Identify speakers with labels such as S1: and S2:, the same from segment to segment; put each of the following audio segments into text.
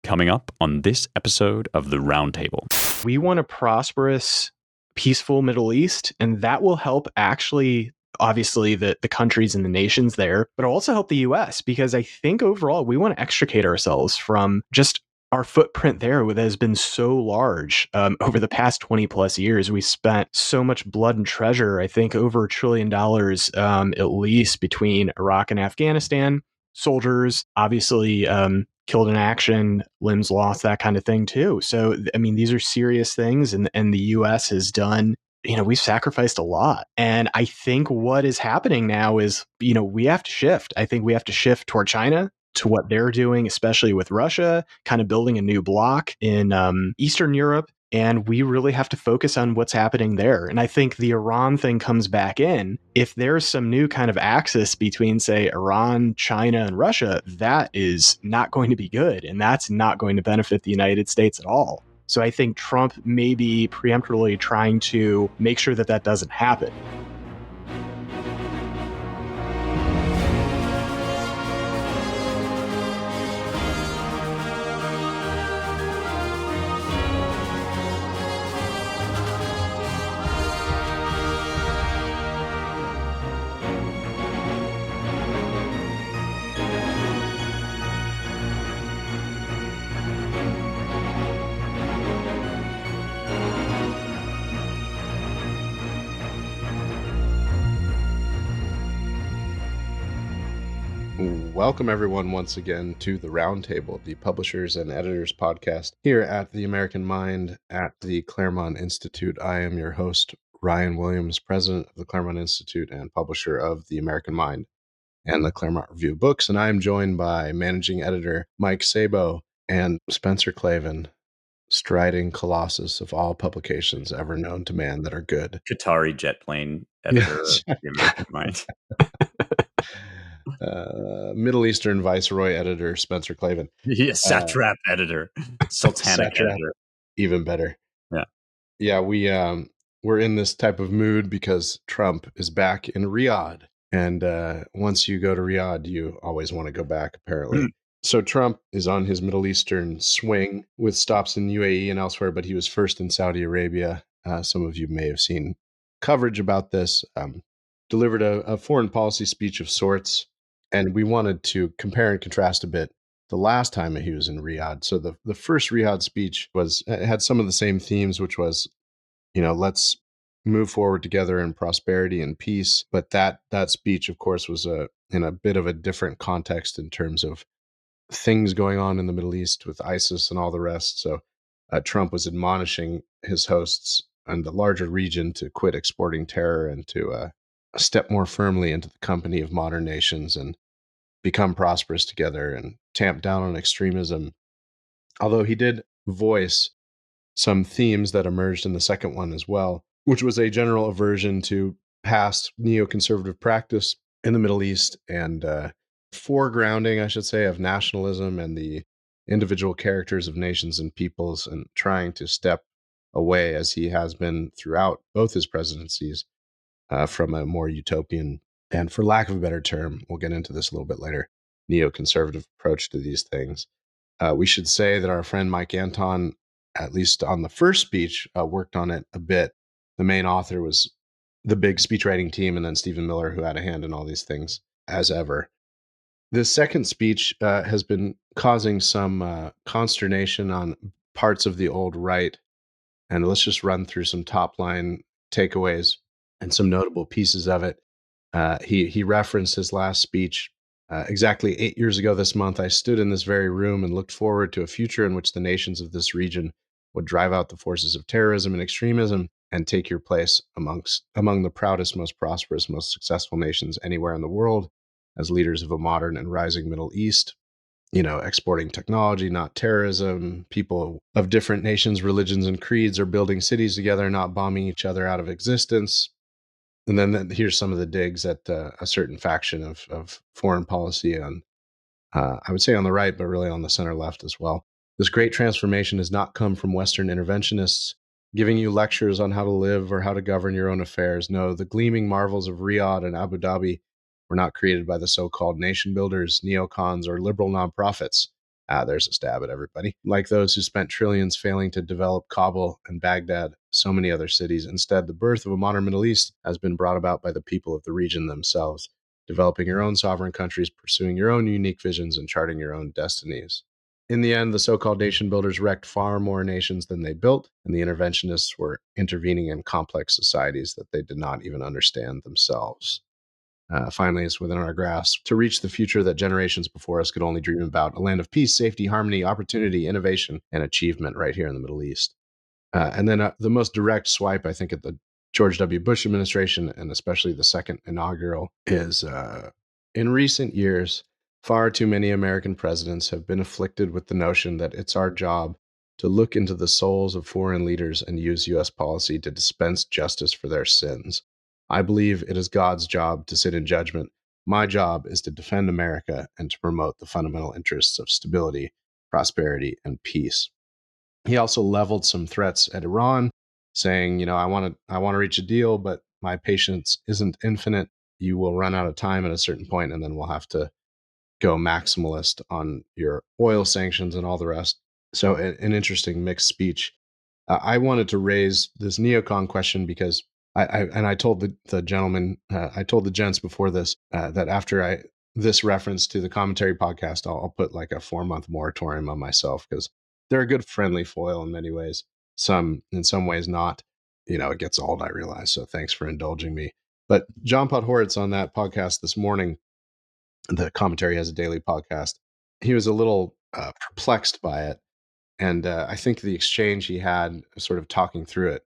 S1: coming up on this episode of the Roundtable.
S2: We want a prosperous, peaceful Middle East, and that will help actually, obviously, the countries and the nations there, but it'll also help the US, because I think overall we want to extricate ourselves from just our footprint there that has been so large over the past 20 plus years. We spent so much blood and treasure, I think over $1 trillion at least, between Iraq and Afghanistan. Soldiers, obviously, killed in action, limbs lost, that kind of thing too. So, I mean, these are serious things, and the US has done, we've sacrificed a lot. And I think what is happening now is, we have to shift. I think we have to shift toward China, to what they're doing, especially with Russia, kind of building a new bloc in Eastern Europe. And we really have to focus on what's happening there. And I think the Iran thing comes back in. If there's some new kind of axis between, say, Iran, China, and Russia, that is not going to be good. And that's not going to benefit the United States at all. So I think Trump may be preemptively trying to make sure that that doesn't happen.
S3: Welcome, everyone, once again to the Roundtable, the Publishers and Editors podcast here at the American Mind at the Claremont Institute. I am your host, Ryan Williams, president of the Claremont Institute and publisher of the American Mind and the Claremont Review books. And I am joined by managing editor Mike Sabo and Spencer Klavan, striding colossus of all publications ever known to man that are good.
S1: Qatari jet plane editor of the American Mind.
S3: Middle Eastern Viceroy editor Spencer Klavan.
S1: Satrap editor, Sultanic editor.
S3: Even better. Yeah. We're in this type of mood because Trump is back in Riyadh, and once you go to Riyadh, you always want to go back, apparently. So Trump is on his Middle Eastern swing with stops in UAE and elsewhere, but he was first in Saudi Arabia. Some of you may have seen coverage about this. Delivered a foreign policy speech of sorts. And we wanted to compare and contrast a bit the last time he was in Riyadh. So the first Riyadh speech had some of the same themes, which was, let's move forward together in prosperity and peace. But that speech, of course, was in a bit of a different context in terms of things going on in the Middle East with ISIS and all the rest. So Trump was admonishing his hosts and the larger region to quit exporting terror and to step more firmly into the company of modern nations and become prosperous together and tamp down on extremism. Although he did voice some themes that emerged in the second one as well, which was a general aversion to past neoconservative practice in the Middle East and foregrounding, I should say, of nationalism and the individual characters of nations and peoples, and trying to step away, as he has been throughout both his presidencies, from a more utopian, and for lack of a better term, we'll get into this a little bit later, neoconservative approach to these things. We should say that our friend Mike Anton, at least on the first speech, worked on it a bit. The main author was the big speechwriting team, and then Stephen Miller, who had a hand in all these things, as ever. This second speech has been causing some consternation on parts of the old right, and let's just run through some top-line takeaways and some notable pieces of it. He referenced his last speech. Exactly 8 years ago this month, I stood in this very room and looked forward to a future in which the nations of this region would drive out the forces of terrorism and extremism and take your place among the proudest, most prosperous, most successful nations anywhere in the world as leaders of a modern and rising Middle East, exporting technology, not terrorism. People of different nations, religions, and creeds are building cities together, not bombing each other out of existence. And then here's some of the digs at a certain faction of foreign policy on, I would say on the right, but really on the center left as well. This great transformation has not come from Western interventionists giving you lectures on how to live or how to govern your own affairs. No, the gleaming marvels of Riyadh and Abu Dhabi were not created by the so-called nation builders, neocons, or liberal nonprofits. there's a stab at everybody. Like those who spent trillions failing to develop Kabul and Baghdad, so many other cities. Instead, the birth of a modern Middle East has been brought about by the people of the region themselves, developing your own sovereign countries, pursuing your own unique visions, and charting your own destinies. In the end, the so-called nation builders wrecked far more nations than they built, and the interventionists were intervening in complex societies that they did not even understand themselves. Finally, it's within our grasp to reach the future that generations before us could only dream about, a land of peace, safety, harmony, opportunity, innovation, and achievement right here in the Middle East. And then the most direct swipe, I think, at the George W. Bush administration, and especially the second inaugural, is in recent years, far too many American presidents have been afflicted with the notion that it's our job to look into the souls of foreign leaders and use U.S. policy to dispense justice for their sins. I believe it is God's job to sit in judgment. My job is to defend America and to promote the fundamental interests of stability, prosperity, and peace. He also leveled some threats at Iran, saying, I want to reach a deal, but my patience isn't infinite. You will run out of time at a certain point, and then we'll have to go maximalist on your oil sanctions and all the rest. So an interesting mixed speech. I wanted to raise this neocon question because I told the gentleman, I told the gents before this that after this reference to the commentary podcast, I'll put like a 4-month moratorium on myself because they're a good friendly foil in many ways. In some ways not. It gets old, I realize. So thanks for indulging me. But John Podhoretz on that podcast this morning, the commentary has a daily podcast. He was a little perplexed by it. And I think the exchange he had sort of talking through it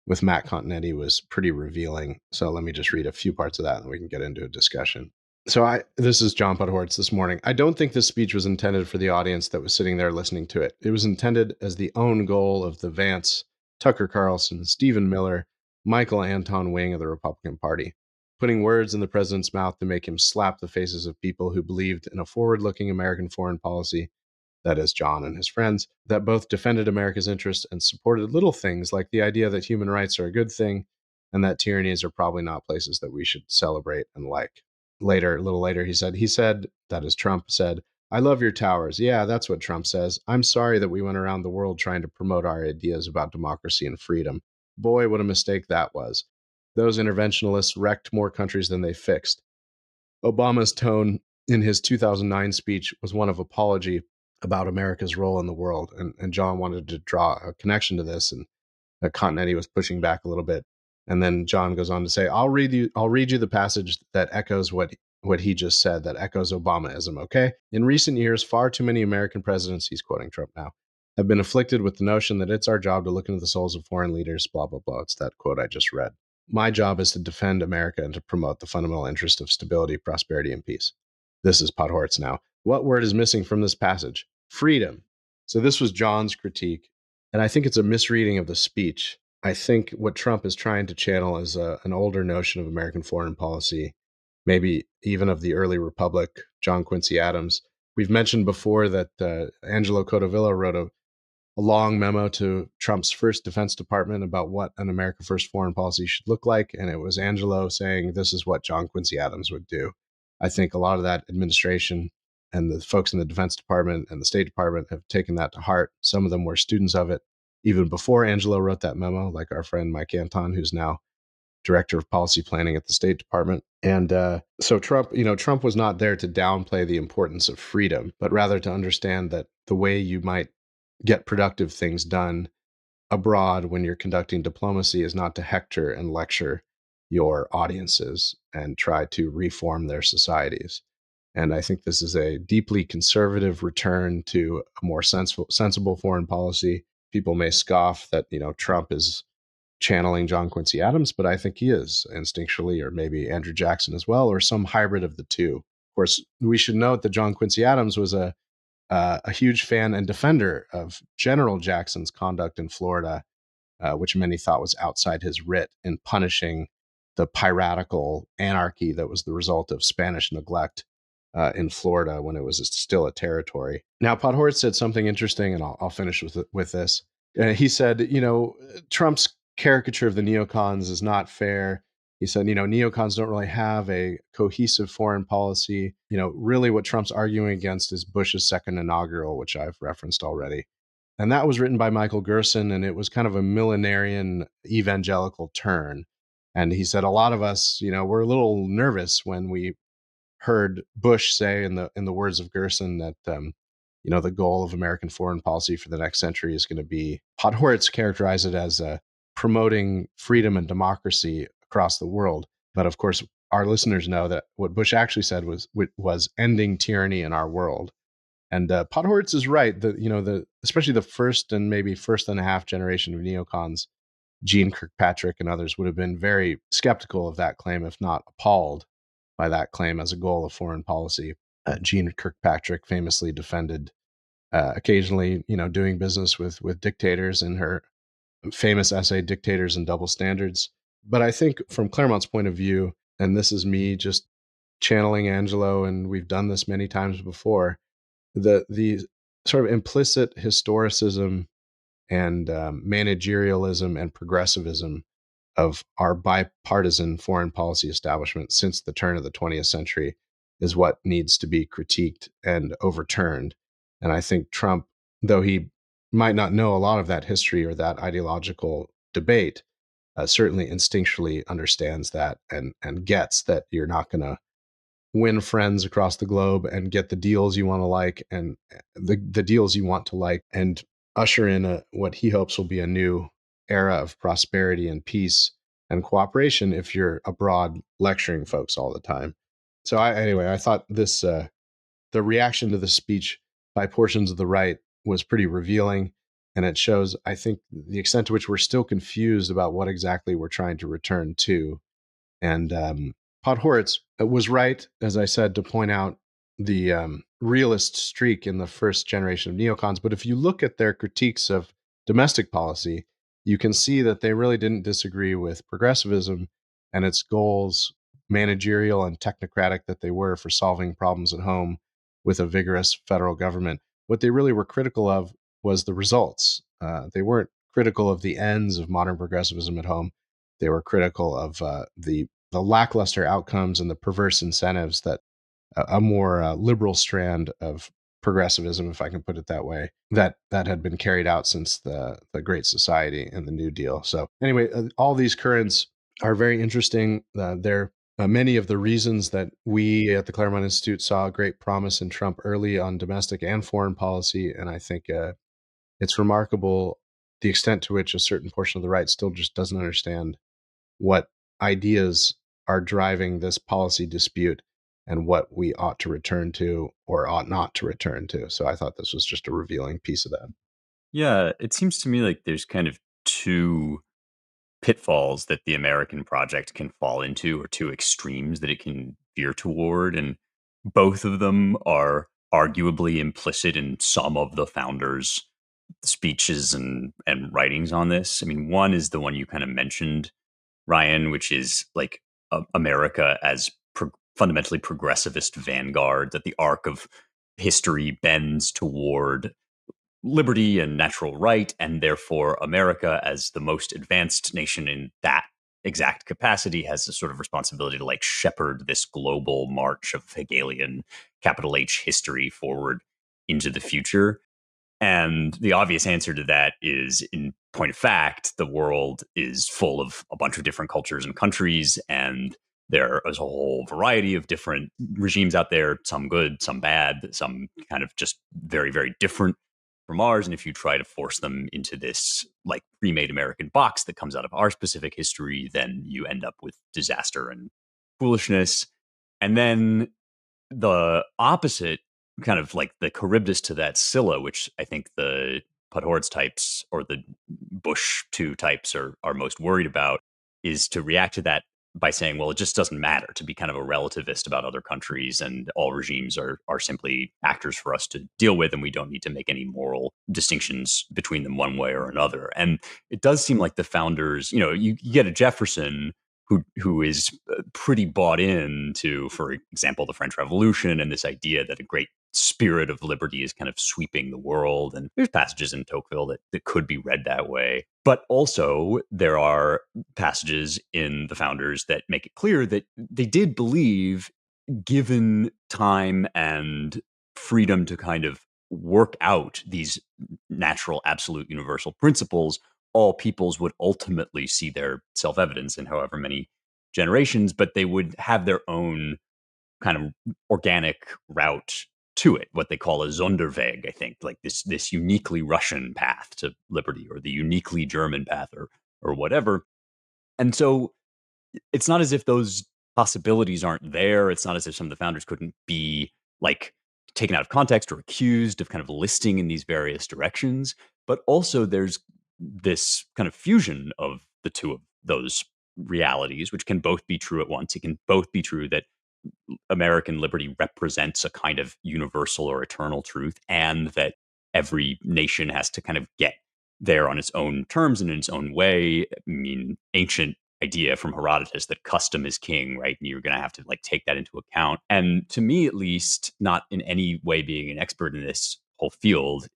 S3: with Matt Continetti was pretty revealing. So let me just read a few parts of that and we can get into a discussion. So this is John Podhoretz this morning. I don't think this speech was intended for the audience that was sitting there listening to it. It was intended as the own goal of the Vance, Tucker Carlson, Stephen Miller, Michael Anton wing of the Republican Party, putting words in the president's mouth to make him slap the faces of people who believed in a forward-looking American foreign policy, that is John and his friends, that both defended America's interests and supported little things like the idea that human rights are a good thing and that tyrannies are probably not places that we should celebrate and like. A little later, he said, that is Trump said, I love your towers. Yeah, that's what Trump says. I'm sorry that we went around the world trying to promote our ideas about democracy and freedom. Boy, what a mistake that was. Those interventionalists wrecked more countries than they fixed. Obama's tone in his 2009 speech was one of apology about America's role in the world. And John wanted to draw a connection to this, and Continetti was pushing back a little bit. And then John goes on to say, I'll read you the passage that echoes what he just said, that echoes Obamaism, okay? In recent years, far too many American presidents, he's quoting Trump now, have been afflicted with the notion that it's our job to look into the souls of foreign leaders, blah, blah, blah. It's that quote I just read. My job is to defend America and to promote the fundamental interest of stability, prosperity, and peace. This is Podhoretz now. What word is missing from this passage? Freedom. So this was John's critique, and I think it's a misreading of the speech. I think what Trump is trying to channel is an older notion of American foreign policy, maybe even of the early republic, John Quincy Adams. We've mentioned before that Angelo Codevilla wrote a long memo to Trump's first Defense Department about what an America First foreign policy should look like, and it was Angelo saying this is what John Quincy Adams would do. I think a lot of that administration and the folks in the Defense Department and the State Department have taken that to heart. Some of them were students of it even before Angelo wrote that memo, like our friend Mike Anton, who's now director of policy planning at the State Department. And so Trump was not there to downplay the importance of freedom, but rather to understand that the way you might get productive things done abroad when you're conducting diplomacy is not to hector and lecture your audiences and try to reform their societies. And I think this is a deeply conservative return to a more sensible foreign policy. People may scoff that, Trump is channeling John Quincy Adams, but I think he is instinctually, or maybe Andrew Jackson as well, or some hybrid of the two. Of course, we should note that John Quincy Adams was a huge fan and defender of General Jackson's conduct in Florida, which many thought was outside his writ in punishing the piratical anarchy that was the result of Spanish neglect in Florida when it was still a territory. Now, Podhoretz said something interesting, and I'll finish with this. He said, Trump's caricature of the neocons is not fair. He said, neocons don't really have a cohesive foreign policy. Really what Trump's arguing against is Bush's second inaugural, which I've referenced already. And that was written by Michael Gerson, and it was kind of a millenarian evangelical turn. And he said a lot of us, we're a little nervous when we heard Bush say, in the words of Gerson, that the goal of American foreign policy for the next century is going to be, Podhoretz characterized it as promoting freedom and democracy across the world. But of course, our listeners know that what Bush actually said was ending tyranny in our world. And Podhoretz is right that especially the first and maybe first and a half generation of neocons, Gene Kirkpatrick and others, would have been very skeptical of that claim, if not appalled by that claim as a goal of foreign policy. Gene Kirkpatrick famously defended occasionally, doing business with dictators in her famous essay, Dictators and Double Standards. But I think from Claremont's point of view, and this is me just channeling Angelo, and we've done this many times before, the sort of implicit historicism and managerialism and progressivism of our bipartisan foreign policy establishment since the turn of the 20th century is what needs to be critiqued and overturned. And I think Trump, though he might not know a lot of that history or that ideological debate, certainly instinctually understands that and gets that you're not going to win friends across the globe and get the deals you want to like and the deals you want to like and usher in what he hopes will be a new era of prosperity and peace and cooperation if you're abroad lecturing folks all the time. So I thought this the reaction to the speech by portions of the right was pretty revealing, and it shows, I think, the extent to which we're still confused about what exactly we're trying to return to. And Podhoretz was right, as I said, to point out the realist streak in the first generation of neocons. But if you look at their critiques of domestic policy, you can see that they really didn't disagree with progressivism and its goals, managerial and technocratic that they were, for solving problems at home with a vigorous federal government. What they really were critical of was the results. They weren't critical of the ends of modern progressivism at home. They were critical of the lackluster outcomes and the perverse incentives that a more liberal strand of progressivism, if I can put it that way, that had been carried out since the Great Society and the New Deal. So anyway, all these currents are very interesting. They're many of the reasons that we at the Claremont Institute saw great promise in Trump early on domestic and foreign policy. And I think it's remarkable the extent to which a certain portion of the right still just doesn't understand what ideas are driving this policy dispute and what we ought to return to or ought not to return to. So I thought this was just a revealing piece of that.
S1: Yeah, it seems to me like there's kind of two pitfalls that the American project can fall into, or two extremes that it can veer toward. And both of them are arguably implicit in some of the founders' speeches and writings on this. I mean, one is the one you kind of mentioned, Ryan, which is like America as fundamentally progressivist vanguard, that the arc of history bends toward liberty and natural right, and therefore America, as the most advanced nation in that exact capacity, has a sort of responsibility to like shepherd this global march of Hegelian capital H history forward into the future. And the obvious answer to that is, in point of fact, the world is full of a bunch of different cultures and countries, and there is a whole variety of different regimes out there, some good, some bad, some kind of just very, very different from ours. And if you try to force them into this like pre-made American box that comes out of our specific history, then you end up with disaster and foolishness. And then the opposite, kind of like the Charybdis to that Scylla, which I think the Podhoretz types or the Bush 2 types are most worried about, is to react to that by saying, well, it just doesn't matter, to be kind of a relativist about other countries, and all regimes are simply actors for us to deal with, and we don't need to make any moral distinctions between them one way or another. And it does seem like the founders, you get a Jefferson who is pretty bought into, for example, the French Revolution and this idea that a great spirit of liberty is kind of sweeping the world. And there's passages in Tocqueville that could be read that way. But also, there are passages in the Founders that make it clear that they did believe, given time and freedom to kind of work out these natural, absolute, universal principles, all peoples would ultimately see their self-evidence in however many generations, but they would have their own kind of organic route to it, what they call a Sonderweg, I think, like this uniquely Russian path to liberty, or the uniquely German path, or whatever. And so it's not as if those possibilities aren't there. It's not as if some of the founders couldn't be like taken out of context or accused of kind of listing in these various directions. But also there's this kind of fusion of the two of those realities, which can both be true at once. It can both be true that American liberty represents a kind of universal or eternal truth, and that every nation has to kind of get there on its own terms and in its own way. I mean, ancient idea from Herodotus that custom is king, right? And you're going to have to like take that into account. And to me, at least, not in any way being an expert in this whole field,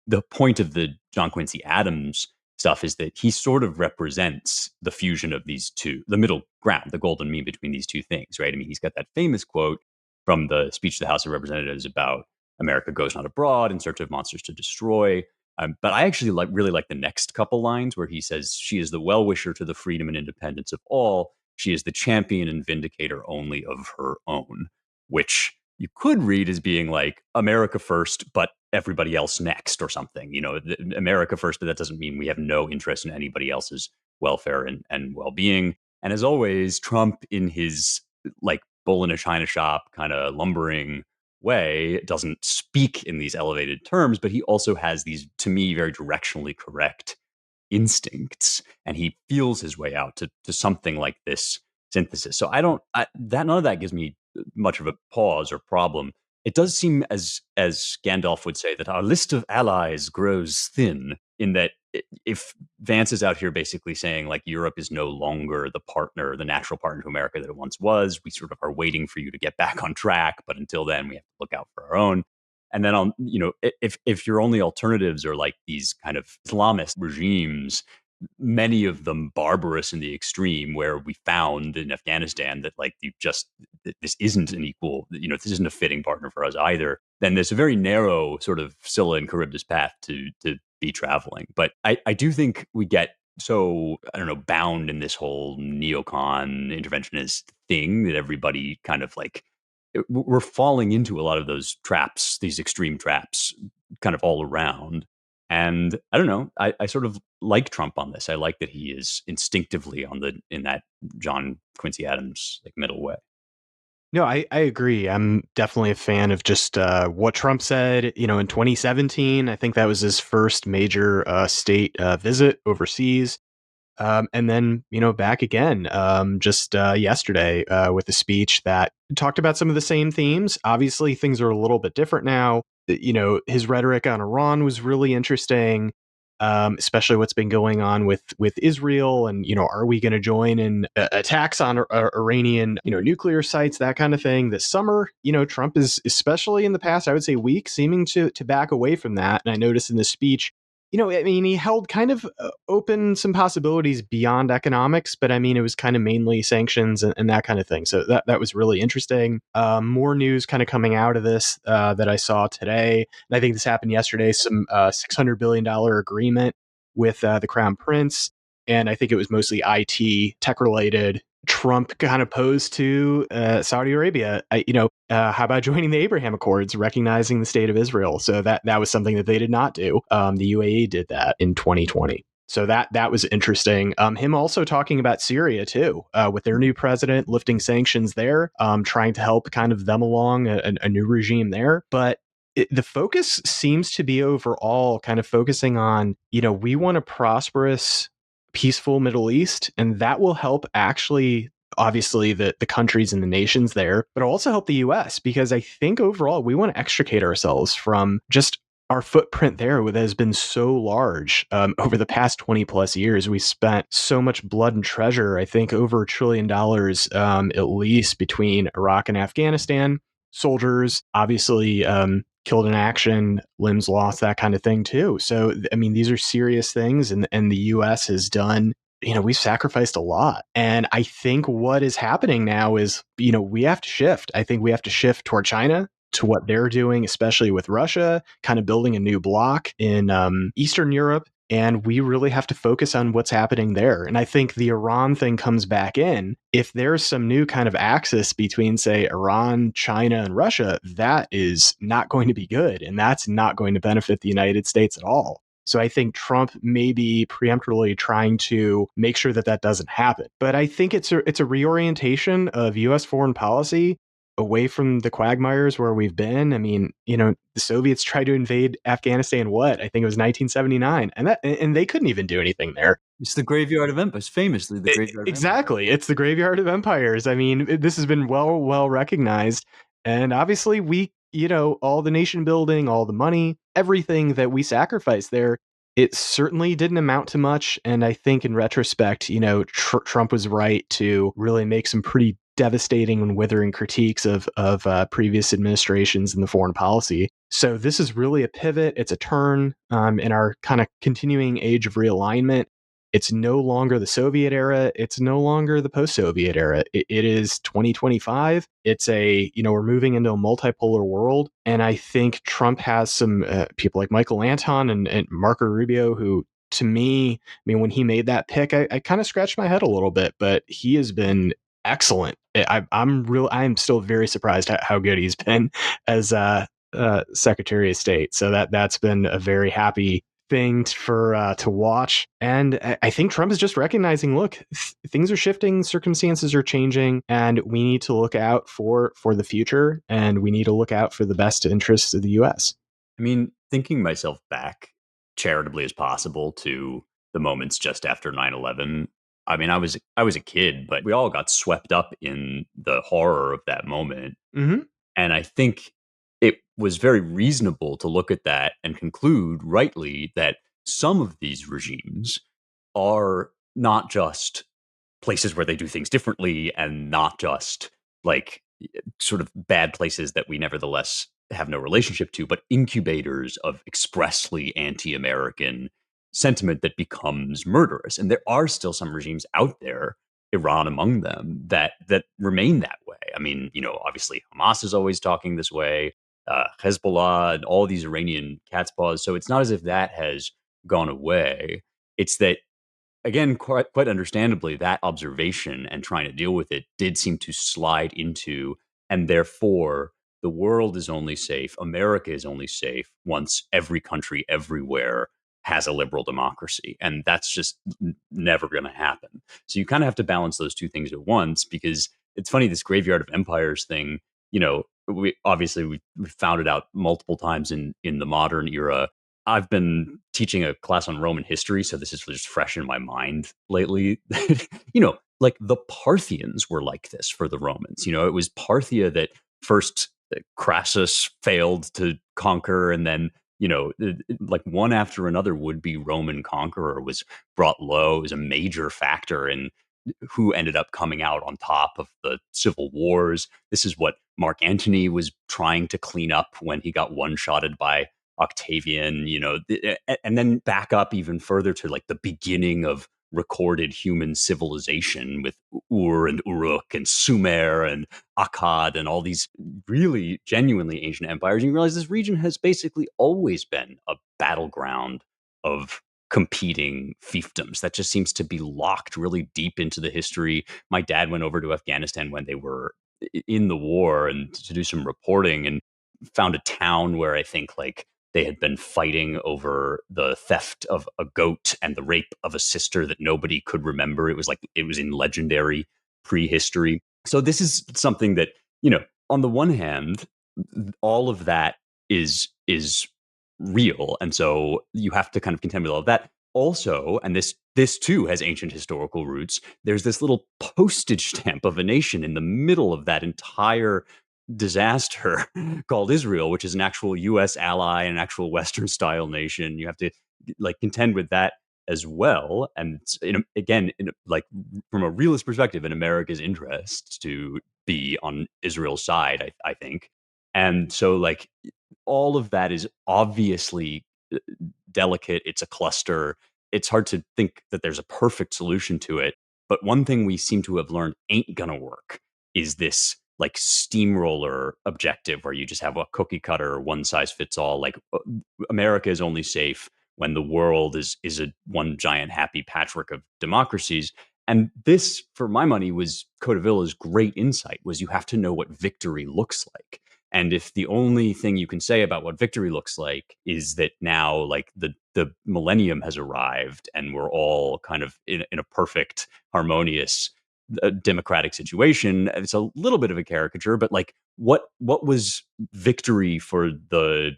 S1: the point of the John Quincy Adams stuff is that he sort of represents the fusion of these two, the middle ground, the golden mean between these two things, right? I mean, he's got that famous quote from the speech to the House of Representatives about America goes not abroad in search of monsters to destroy. But I actually really like the next couple lines where he says, "She is the well-wisher to the freedom and independence of all. She is the champion and vindicator only of her own," which you could read as being like America first, but everybody else next, or something. America first, but that doesn't mean we have no interest in anybody else's welfare and well-being. And as always, Trump, in his like bull in a china shop kind of lumbering way, doesn't speak in these elevated terms, but he also has these, to me, very directionally correct instincts, and he feels his way out to something like this synthesis. So none of that gives me much of a pause or problem. It does seem, as Gandalf would say, that our list of allies grows thin, in that if Vance is out here basically saying like Europe is no longer the partner, the natural partner to America that it once was, we sort of are waiting for you to get back on track, but until then we have to look out for our own. And then if your only alternatives are like these kind of Islamist regimes, many of them barbarous in the extreme, where we found in Afghanistan that like this isn't an equal, this isn't a fitting partner for us either, then there's a very narrow sort of Scylla and Charybdis path to be traveling. But I do think we get so, I don't know, bound in this whole neocon interventionist thing that everybody kind of like, we're falling into a lot of those traps, these extreme traps, kind of all around. And I don't know, I sort of like Trump on this. I like that he is instinctively in that John Quincy Adams like middle way.
S2: No, I agree. I'm definitely a fan of just what Trump said, in 2017. I think that was his first major state visit overseas. And then, back again just yesterday with a speech that talked about some of the same themes. Obviously, things are a little bit different now. His rhetoric on Iran was really interesting, especially what's been going on with Israel. And, are we going to join in attacks on Iranian, nuclear sites, that kind of thing this summer? Trump is, especially in the past, I would say week, seeming to back away from that. And I noticed in this speech, he held kind of open some possibilities beyond economics, but it was kind of mainly sanctions and that kind of thing. So that was really interesting. More news kind of coming out of this that I saw today. And I think this happened yesterday, some $600 billion agreement with the Crown Prince. And I think it was mostly IT tech related. Trump kind of posed to Saudi Arabia, how about joining the Abraham Accords, recognizing the state of Israel? So that was something that they did not do. The UAE did that in 2020. So that was interesting. Him also talking about Syria, too, with their new president lifting sanctions there, trying to help kind of them along, a new regime there. But the focus seems to be overall kind of focusing on, we want a prosperous, peaceful Middle East, and that will help actually, obviously, the countries and the nations there, but also help the US, because I think overall we want to extricate ourselves from just our footprint there that has been so large over the past 20 plus years. We spent so much blood and treasure, I think over $1 trillion at least between Iraq and Afghanistan. Soldiers, obviously, killed in action, limbs lost, that kind of thing too. So, I mean, these are serious things, and the U.S. has done. We've sacrificed a lot. And I think what is happening now is, we have to shift. I think we have to shift toward China, to what they're doing, especially with Russia, kind of building a new bloc in Eastern Europe. And we really have to focus on what's happening there. And I think the Iran thing comes back in. If there's some new kind of axis between, say, Iran, China, and Russia, that is not going to be good. And that's not going to benefit the United States at all. So I think Trump may be preemptively trying to make sure that that doesn't happen. But I think it's a reorientation of U.S. foreign policy away from the quagmires where we've been. I mean, the Soviets tried to invade Afghanistan. What? I think it was 1979, and they couldn't even do anything there.
S1: It's the graveyard of empires, famously the graveyard.
S2: Exactly, it's the graveyard of empires. I mean, this has been well recognized, and obviously we, all the nation building, all the money, everything that we sacrificed there, it certainly didn't amount to much. And I think in retrospect, Trump was right to really make some pretty devastating and withering critiques of previous administrations in the foreign policy. So this is really a pivot. It's a turn in our kind of continuing age of realignment. It's no longer the Soviet era. It's no longer the post-Soviet era. It is 2025. It's we're moving into a multipolar world. And I think Trump has some people like Michael Anton and Marco Rubio who, to me, I mean, when he made that pick, I kind of scratched my head a little bit, but he has been excellent. I'm still very surprised at how good he's been as Secretary of State. So that's been a very happy thing to watch. And I think Trump is just recognizing, look, things are shifting, circumstances are changing, and we need to look out for the future, and we need to look out for the best interests of the U.S.
S1: I mean, thinking myself back charitably as possible to the moments just after 9/11. I mean, I was a kid, but we all got swept up in the horror of that moment.
S2: Mm-hmm.
S1: And I think it was very reasonable to look at that and conclude rightly that some of these regimes are not just places where they do things differently and not just like sort of bad places that we nevertheless have no relationship to, but incubators of expressly anti-American sentiment that becomes murderous. And there are still some regimes out there, Iran among them, that remain that way. I mean, obviously Hamas is always talking this way, Hezbollah and all these Iranian cat's paws. So it's not as if that has gone away. It's that, again, quite understandably, that observation and trying to deal with it did seem to slide into, and therefore the world is only safe, America is only safe once every country everywhere has a liberal democracy. And that's just never going to happen. So you kind of have to balance those two things at once, because it's funny, this graveyard of empires thing, we found it out multiple times in the modern era. I've been teaching a class on Roman history, so this is just fresh in my mind lately. Like the Parthians were like this for the Romans. It was Parthia that first Crassus failed to conquer, and then, like one after another would-be Roman conqueror was brought low. It was a major factor in who ended up coming out on top of the civil wars. This is what Mark Antony was trying to clean up when he got one-shotted by Octavian, and then back up even further to like the beginning of recorded human civilization with Ur and Uruk and Sumer and Akkad and all these really genuinely ancient empires. And you realize this region has basically always been a battleground of competing fiefdoms that just seems to be locked really deep into the history. My dad went over to Afghanistan when they were in the war and to do some reporting, and found a town where I think like they had been fighting over the theft of a goat and the rape of a sister that nobody could remember. It was in legendary prehistory. So this is something that, on the one hand, all of that is real. And so you have to kind of contend with all of that. Also, and this too has ancient historical roots, there's this little postage stamp of a nation in the middle of that entire disaster called Israel, which is an actual US ally, an actual Western style nation. You have to like contend with that as well. And like from a realist perspective, in America's interest to be on Israel's side, I think. And so like all of that is obviously delicate. It's a cluster. It's hard to think that there's a perfect solution to it. But one thing we seem to have learned ain't gonna work is this like steamroller objective where you just have a cookie cutter, one size fits all. Like America is only safe when the world is a one giant happy patchwork of democracies. And this, for my money, was Cotavilla's great insight: was you have to know what victory looks like. And if the only thing you can say about what victory looks like is that now, like the millennium has arrived, and we're all kind of in a perfect, harmonious, democratic situation, it's a little bit of a caricature. But like, what was victory for the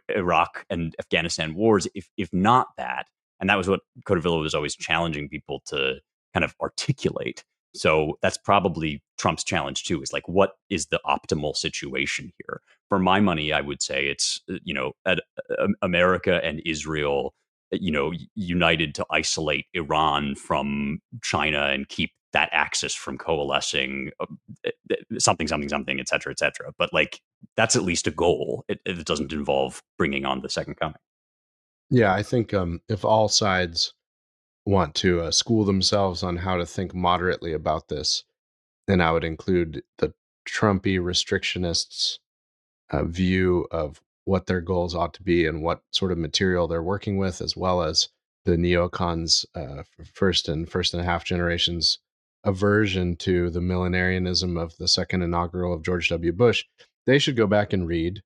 S1: Iraq and Afghanistan wars, if not that? And that was what Cotavilla was always challenging people to kind of articulate. So that's probably Trump's challenge too, is like, what is the optimal situation here? For my money, I would say it's, America and Israel, united to isolate Iran from China and keep that axis from coalescing, something, something, something, et cetera, et cetera. But like, that's at least a goal. It doesn't involve bringing on the second coming.
S3: Yeah, I think if all sides want to school themselves on how to think moderately about this, then I would include the Trumpy restrictionists' view of what their goals ought to be and what sort of material they're working with, as well as the neocons' first and a half generations aversion to the millenarianism of the second inaugural of George W. Bush. They should go back and read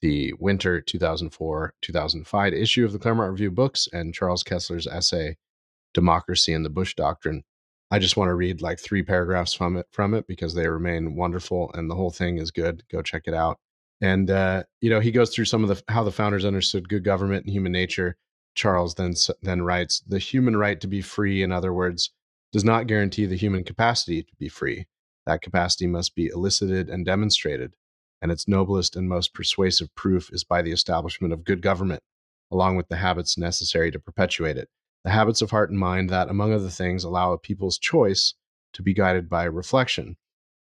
S3: the winter 2004-2005 issue of the Claremont Review books and Charles Kessler's essay, Democracy and the Bush Doctrine. I just want to read like 3 paragraphs from it because they remain wonderful and the whole thing is good. Go check it out. And he goes through some of how the founders understood good government and human nature. Charles then writes, the human right to be free, in other words, does not guarantee the human capacity to be free. That capacity must be elicited and demonstrated, and its noblest and most persuasive proof is by the establishment of good government, along with the habits necessary to perpetuate it. The habits of heart and mind that, among other things, allow a people's choice to be guided by reflection.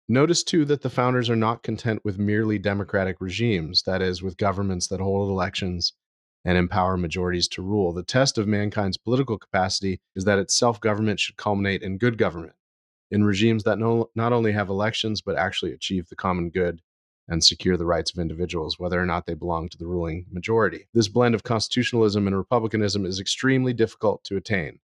S3: Notice, too, that the founders are not content with merely democratic regimes, that is, with governments that hold elections and empower majorities to rule. The test of mankind's political capacity is that its self-government should culminate in good government, in regimes that not only have elections, but actually achieve the common good and secure the rights of individuals, whether or not they belong to the ruling majority. This blend of constitutionalism and republicanism is extremely difficult to attain.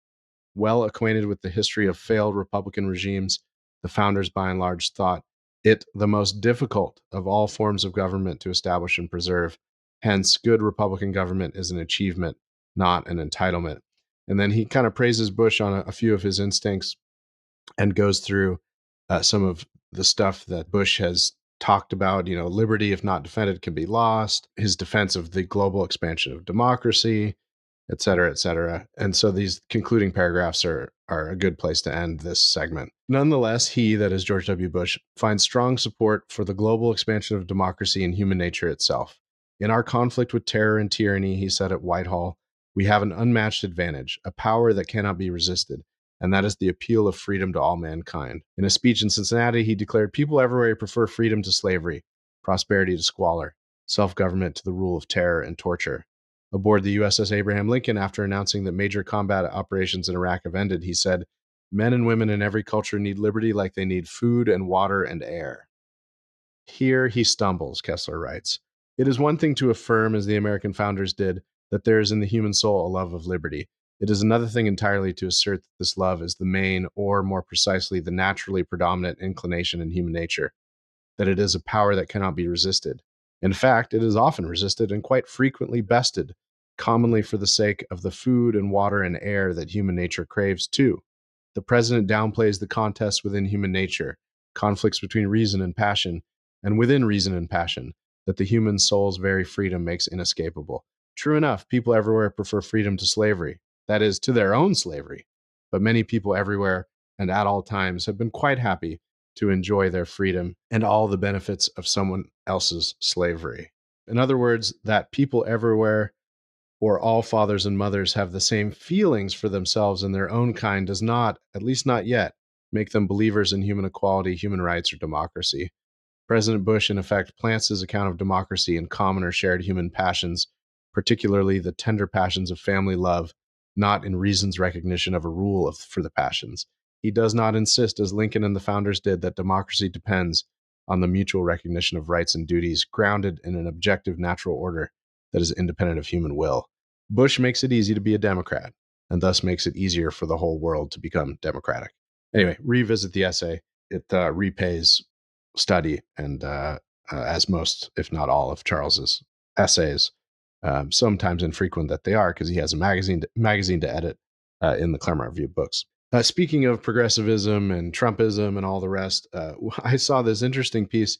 S3: Well acquainted with the history of failed republican regimes, the founders by and large thought it the most difficult of all forms of government to establish and preserve. Hence, good Republican government is an achievement, not an entitlement. And then he kind of praises Bush on a few of his instincts and goes through some of the stuff that Bush has talked about. Liberty, if not defended, can be lost. His defense of the global expansion of democracy, et cetera, et cetera. And so these concluding paragraphs are a good place to end this segment. Nonetheless, he, that is George W. Bush, finds strong support for the global expansion of democracy and human nature itself. In our conflict with terror and tyranny, he said at Whitehall, we have an unmatched advantage, a power that cannot be resisted, and that is the appeal of freedom to all mankind. In a speech in Cincinnati, he declared, people everywhere prefer freedom to slavery, prosperity to squalor, self-government to the rule of terror and torture. Aboard the USS Abraham Lincoln, after announcing that major combat operations in Iraq have ended, he said, men and women in every culture need liberty like they need food and water and air. Here he stumbles, Kessler writes. It is one thing to affirm, as the American founders did, that there is in the human soul a love of liberty. It is another thing entirely to assert that this love is the main, or more precisely, the naturally predominant inclination in human nature, that it is a power that cannot be resisted. In fact, it is often resisted and quite frequently bested, commonly for the sake of the food and water and air that human nature craves too. The president downplays the contests within human nature, conflicts between reason and passion, and within reason and passion, that the human soul's very freedom makes inescapable. True enough, people everywhere prefer freedom to slavery, that is, to their own slavery. But many people everywhere and at all times have been quite happy to enjoy their freedom and all the benefits of someone else's slavery. In other words, that people everywhere, or all fathers and mothers, have the same feelings for themselves and their own kind does not, at least not yet, make them believers in human equality, human rights, or democracy. President Bush, in effect, plants his account of democracy in common or shared human passions, particularly the tender passions of family love, not in reason's recognition of a rule for the passions. He does not insist, as Lincoln and the founders did, that democracy depends on the mutual recognition of rights and duties, grounded in an objective natural order that is independent of human will. Bush makes it easy to be a Democrat, and thus makes it easier for the whole world to become democratic. Anyway, revisit the essay. It repays study, and as most, if not all, of Charles's essays, sometimes infrequent that they are, because he has a magazine to edit in the Claremont Review books. Speaking of progressivism and Trumpism and all the rest, I saw this interesting piece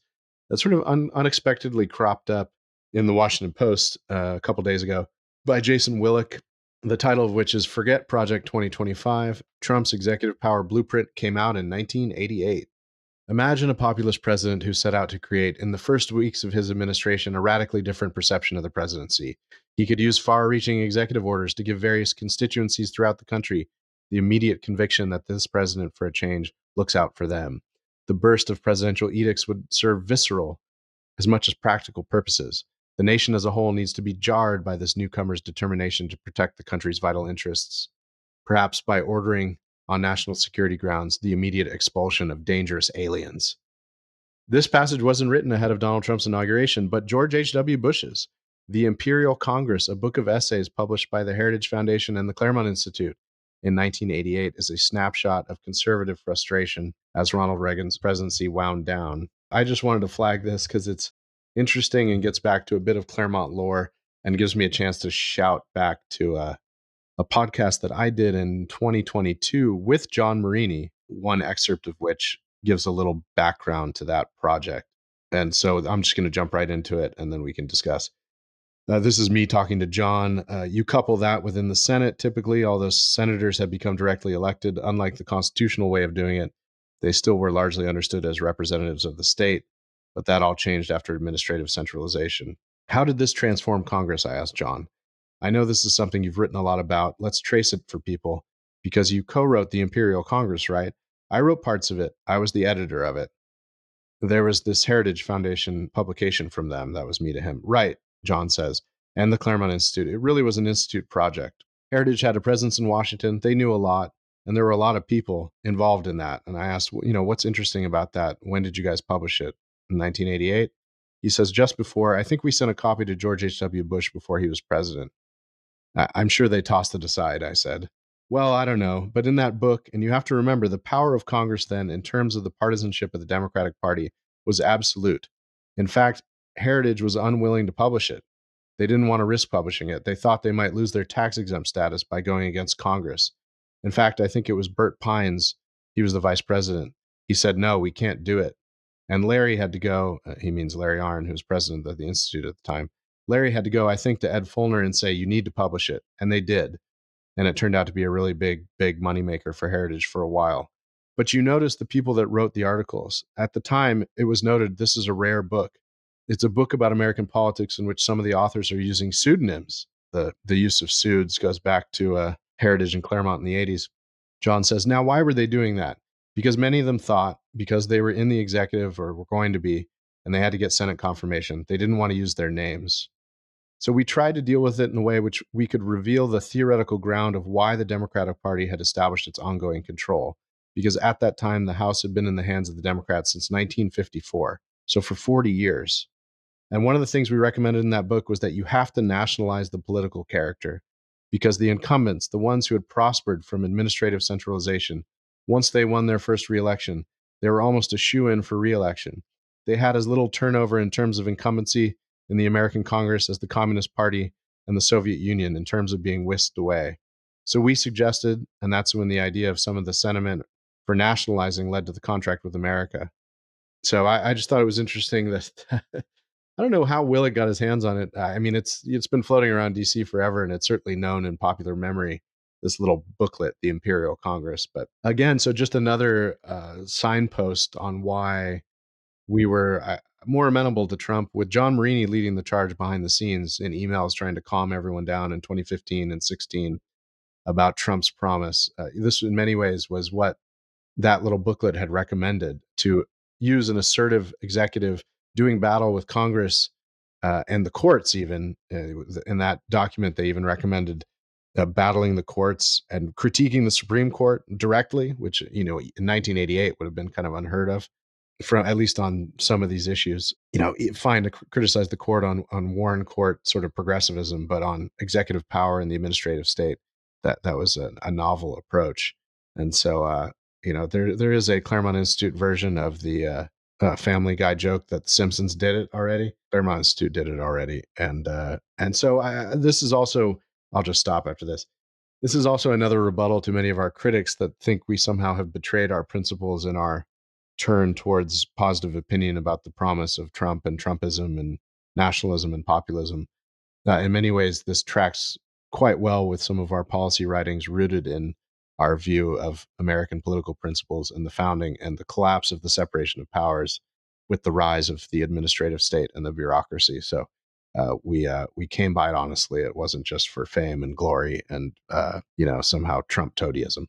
S3: that sort of unexpectedly cropped up in the Washington Post a couple days ago by Jason Willick, the title of which is Forget Project 2025, Trump's Executive Power Blueprint Came Out in 1988. Imagine a populist president who set out to create, in the first weeks of his administration, a radically different perception of the presidency. He could use far-reaching executive orders to give various constituencies throughout the country the immediate conviction that this president, for a change, looks out for them. The burst of presidential edicts would serve visceral as much as practical purposes. The nation as a whole needs to be jarred by this newcomer's determination to protect the country's vital interests, perhaps by ordering, on national security grounds, the immediate expulsion of dangerous aliens. This passage wasn't written ahead of Donald Trump's inauguration, but George H.W. Bush's. The Imperial Congress, a book of essays published by the Heritage Foundation and the Claremont Institute in 1988, is a snapshot of conservative frustration as Ronald Reagan's presidency wound down. I just wanted to flag this because it's interesting and gets back to a bit of Claremont lore and gives me a chance to shout back to a podcast that I did in 2022 with John Marini, one excerpt of which gives a little background to that project. And so I'm just going to jump right into it, and then we can discuss. This is me talking to John. You couple that within the Senate. Typically, all those senators have become directly elected. Unlike the constitutional way of doing it, they still were largely understood as representatives of the state, but that all changed after administrative centralization. How did this transform Congress? I asked John. I know this is something you've written a lot about. Let's trace it for people, because you co-wrote the Imperial Congress, right? I wrote parts of it. I was the editor of it. There was this Heritage Foundation publication from them. That was me to him. Right, John says. And the Claremont Institute. It really was an institute project. Heritage had a presence in Washington. They knew a lot, and there were a lot of people involved in that. And I asked, what's interesting about that? When did you guys publish it? In 1988? He says, just before. I think we sent a copy to George H.W. Bush before he was president. I'm sure they tossed it aside, I said. Well, I don't know. But in that book, and you have to remember, the power of Congress then, in terms of the partisanship of the Democratic Party, was absolute. In fact, Heritage was unwilling to publish it. They didn't want to risk publishing it. They thought they might lose their tax-exempt status by going against Congress. In fact, I think it was Bert Pines. He was the vice president. He said, no, we can't do it. And Larry had to go. He means Larry Arnn, who was president of the Institute at the time. Larry had to go, I think, to Ed Fulner and say, you need to publish it. And they did. And it turned out to be a really big moneymaker for Heritage for a while. But you notice the people that wrote the articles. At the time, it was noted this is a rare book. It's a book about American politics in which some of the authors are using pseudonyms. The use of pseuds goes back to Heritage and Claremont in the 80s. John says, now, why were they doing that? Because many of them thought, because they were in the executive or were going to be, and they had to get Senate confirmation, they didn't want to use their names. So we tried to deal with it in a way which we could reveal the theoretical ground of why the Democratic Party had established its ongoing control. Because at that time, the House had been in the hands of the Democrats since 1954. So for 40 years. And one of the things we recommended in that book was that you have to nationalize the political character, because the incumbents, the ones who had prospered from administrative centralization, once they won their first reelection, they were almost a shoo-in for reelection. They had as little turnover in terms of incumbency in the American Congress as the Communist Party and the Soviet Union in terms of being whisked away. So we suggested, and that's when the idea of some of the sentiment for nationalizing led to the contract with America. So I just thought it was interesting that I don't know how Willett got his hands on it. I mean, it's been floating around DC forever, and it's certainly known in popular memory, this little booklet, the Imperial Congress. But again, so just another signpost on why we were more amenable to Trump, with John Marini leading the charge behind the scenes in emails trying to calm everyone down in 2015 and 16 about Trump's promise. This, in many ways, was what that little booklet had recommended, to use an assertive executive doing battle with Congress and the courts. Even in that document, they even recommended battling the courts and critiquing the Supreme Court directly, which, in 1988 would have been kind of unheard of, from at least on some of these issues. Fine to criticize the court on Warren Court sort of progressivism, but on executive power in the administrative state, that was a novel approach. And so, there is a Claremont Institute version of the Family Guy joke that The Simpsons did it already. Claremont Institute did it already, and so this is also. I'll just stop after this. This is also another rebuttal to many of our critics that think we somehow have betrayed our principles in our turn towards positive opinion about the promise of Trump and Trumpism and nationalism and populism. In many ways, this tracks quite well with some of our policy writings rooted in our view of American political principles and the founding and the collapse of the separation of powers with the rise of the administrative state and the bureaucracy. So we came by it honestly. It wasn't just for fame and glory and somehow Trump toadyism.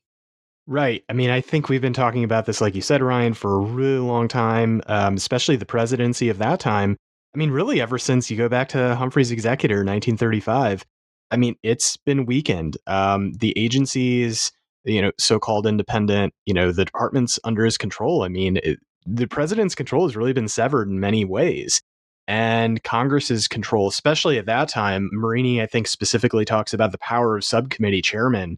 S2: Right. I mean, I think we've been talking about this, like you said, Ryan, for a really long time, especially the presidency of that time. I mean, really, ever since you go back to Humphrey's executor, 1935. I mean, it's been weakened. The agencies, so-called independent, the departments under his control. I mean, the president's control has really been severed in many ways. And Congress's control, especially at that time, Marini, I think, specifically talks about the power of subcommittee chairmen.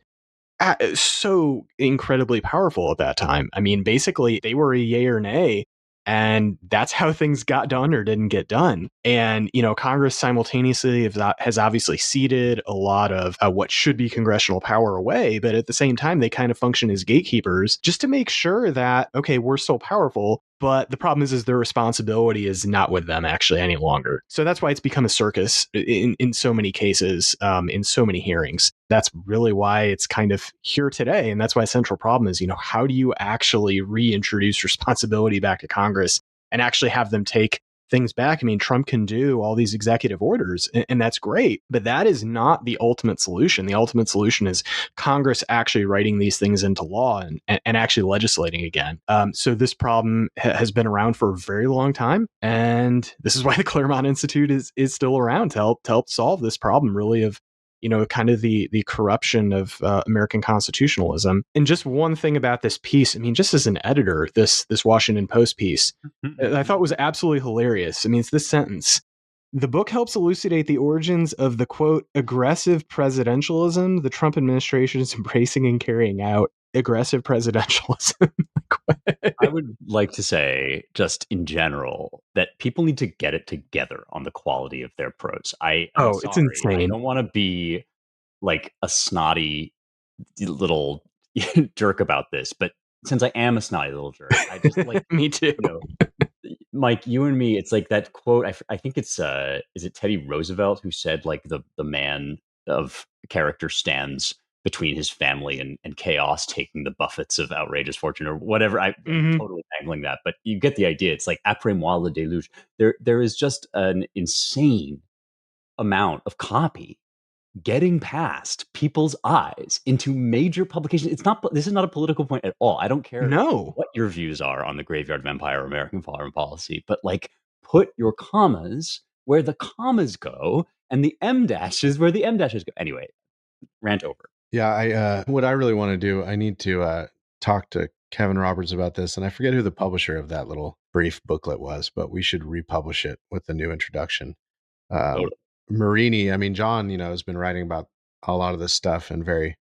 S2: So incredibly powerful at that time. I mean, basically, they were a yay or nay, and that's how things got done or didn't get done. And, Congress simultaneously has obviously ceded a lot of what should be congressional power away, but at the same time, they kind of function as gatekeepers just to make sure that, okay, we're still powerful, but the problem is their responsibility is not with them actually any longer. So that's why it's become a circus in so many cases, in so many hearings. That's really why it's kind of here today. And that's why a central problem is, how do you actually reintroduce responsibility back to Congress and actually have them take things back? I mean, Trump can do all these executive orders, and that's great, but that is not the ultimate solution. The ultimate solution is Congress actually writing these things into law and actually legislating again. So this problem has been around for a very long time, and this is why the Claremont Institute is still around to help solve this problem, really, of kind of the corruption of American constitutionalism. And just one thing about this piece, I mean, just as an editor, this Washington Post piece, I thought was absolutely hilarious. I mean, it's this sentence. The book helps elucidate the origins of the, quote, aggressive presidentialism the Trump administration is embracing and carrying out. Aggressive presidentialism.
S1: I would like to say, just in general, that people need to get it together on the quality of their prose.
S2: It's insane.
S1: I don't want to be like a snotty little jerk about this, but since I am a snotty little jerk, I just like
S2: me too.
S1: Mike, you and me, it's like that quote. I think it's is it Teddy Roosevelt who said like the man of character stands between his family and chaos, taking the buffets of outrageous fortune or whatever. I'm totally angling that, but you get the idea. It's like après moi le déluge. There is just an insane amount of copy getting past people's eyes into major publications. This is not a political point at all. I don't care what your views are on the graveyard of empire or American foreign policy, but like put your commas where the commas go and the M dashes where the M dashes go. Anyway, rant over.
S3: Yeah, what I really want to do, I need to talk to Kevin Roberts about this, and I forget who the publisher of that little brief booklet was, but we should republish it with the new introduction. Totally. Marini, I mean, John, has been writing about a lot of this stuff in very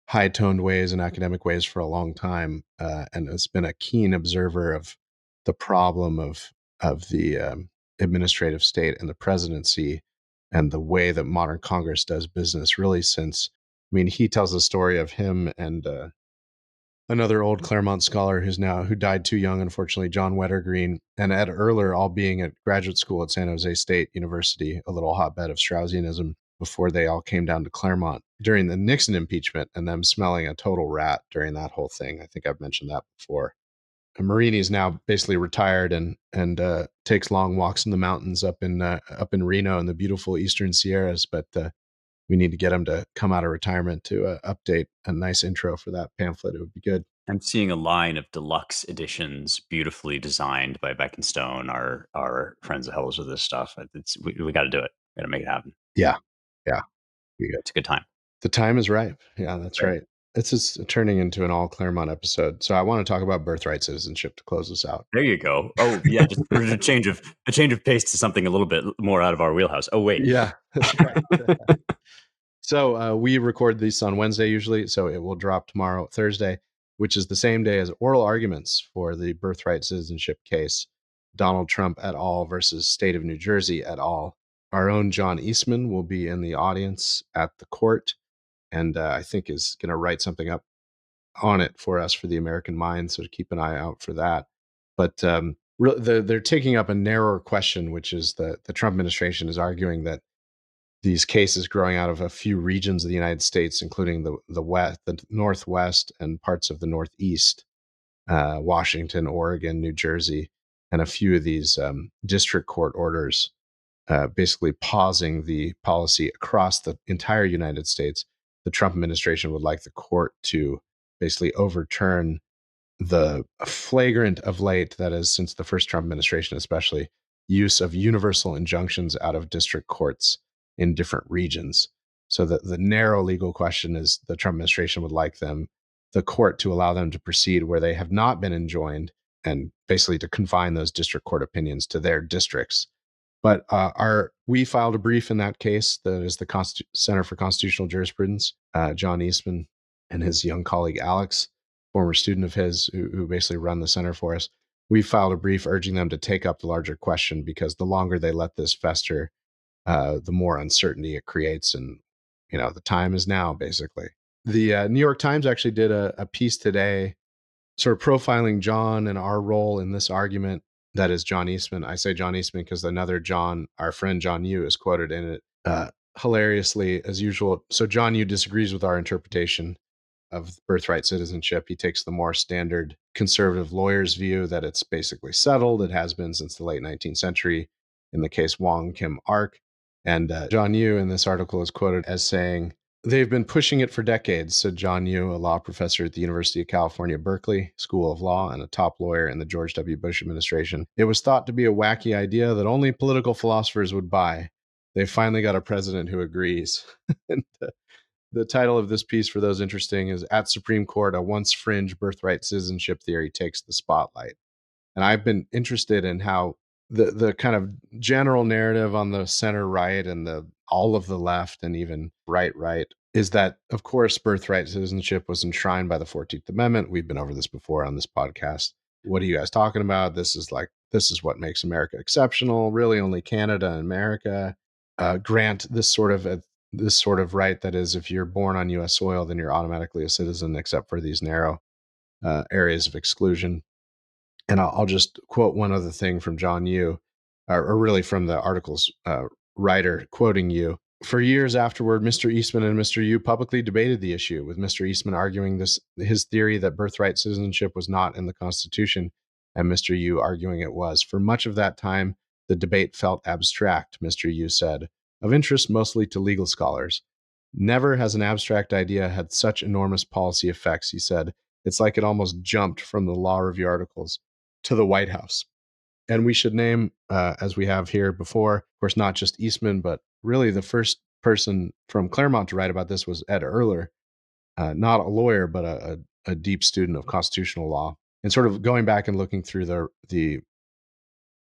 S3: high-toned ways and academic ways for a long time, and has been a keen observer of the problem of the administrative state and the presidency and the way that modern Congress does business, really since, I mean, he tells the story of him and another old Claremont scholar who died too young, unfortunately, John Wettergreen, and Ed Erler, all being at graduate school at San Jose State University, a little hotbed of Straussianism, before they all came down to Claremont during the Nixon impeachment, and them smelling a total rat during that whole thing. I think I've mentioned that before. And Marini is now basically retired and takes long walks in the mountains up in Reno in the beautiful Eastern Sierras, but we need to get him to come out of retirement to update a nice intro for that pamphlet. It would be good.
S1: I'm seeing a line of deluxe editions, beautifully designed by Beck and Stone, our friends that help us with this stuff. We got to do it. Got to make it happen.
S3: Yeah.
S1: It's a good time.
S3: The time is ripe. Yeah, that's right. This is turning into an all Claremont episode. So I want to talk about Birthright Citizenship to close this out.
S1: There you go. Oh yeah, just a change of pace to something a little bit more out of our wheelhouse. Oh wait,
S3: yeah, that's right. So we record these on Wednesday usually, so it will drop tomorrow, Thursday, which is the same day as oral arguments for the Birthright Citizenship case, Donald Trump et al. Versus State of New Jersey et al. Our own John Eastman will be in the audience at the court, and I think is going to write something up on it for us for the American Mind. So keep an eye out for that. But they're taking up a narrower question, which is the Trump administration is arguing that these cases growing out of a few regions of the United States, including the West, the Northwest, and parts of the Northeast, Washington, Oregon, New Jersey, and a few of these district court orders, basically pausing the policy across the entire United States. The Trump administration would like the court to basically overturn the flagrant of late, that is, since the first Trump administration, especially, use of universal injunctions out of district courts in different regions. So the narrow legal question is the Trump administration would like the court to allow them to proceed where they have not been enjoined, and basically to confine those district court opinions to their districts. But we filed a brief in that case. That is the Center for Constitutional Jurisprudence, John Eastman and his young colleague Alex, former student of his, who basically run the center for us. We filed a brief urging them to take up the larger question, because the longer they let this fester, the more uncertainty it creates. And, the time is now, basically. The New York Times actually did a piece today sort of profiling John and our role in this argument. That is John Eastman. I say John Eastman because another John, our friend John Yoo, is quoted in it hilariously, as usual. So John Yoo disagrees with our interpretation of birthright citizenship. He takes the more standard conservative lawyer's view that it's basically settled. It has been since the late 19th century in the case Wong Kim Ark. And John Yoo in this article is quoted as saying, "They've been pushing it for decades," said John Yoo, a law professor at the University of California, Berkeley School of Law and a top lawyer in the George W. Bush administration. "It was thought to be a wacky idea that only political philosophers would buy. They finally got a president who agrees." And the title of this piece, for those interesting, is "At Supreme Court, a once fringe birthright citizenship theory takes the spotlight." And I've been interested in how the kind of general narrative on the center right and all of the left and even right is that, of course, birthright citizenship was enshrined by the 14th Amendment. We've been over this before on this podcast. What are you guys talking about? This is what makes America exceptional. Really, only Canada and America grant this sort of right. That is, if you're born on U.S. soil, then you're automatically a citizen, except for these narrow areas of exclusion. And I'll just quote one other thing from John Yoo, or really from the article's writer quoting Yoo. "For years afterward, Mr. Eastman and Mr. Yoo publicly debated the issue, with Mr. Eastman arguing his theory that birthright citizenship was not in the Constitution, and Mr. Yoo arguing it was. For much of that time, the debate felt abstract," Mr. Yoo said, "of interest mostly to legal scholars. Never has an abstract idea had such enormous policy effects," he said. "It's like it almost jumped from the law review articles to the White House." And we should name, as we have here before, of course, not just Eastman, but really the first person from Claremont to write about this was Ed Erler, not a lawyer, but a deep student of constitutional law. And sort of going back and looking through the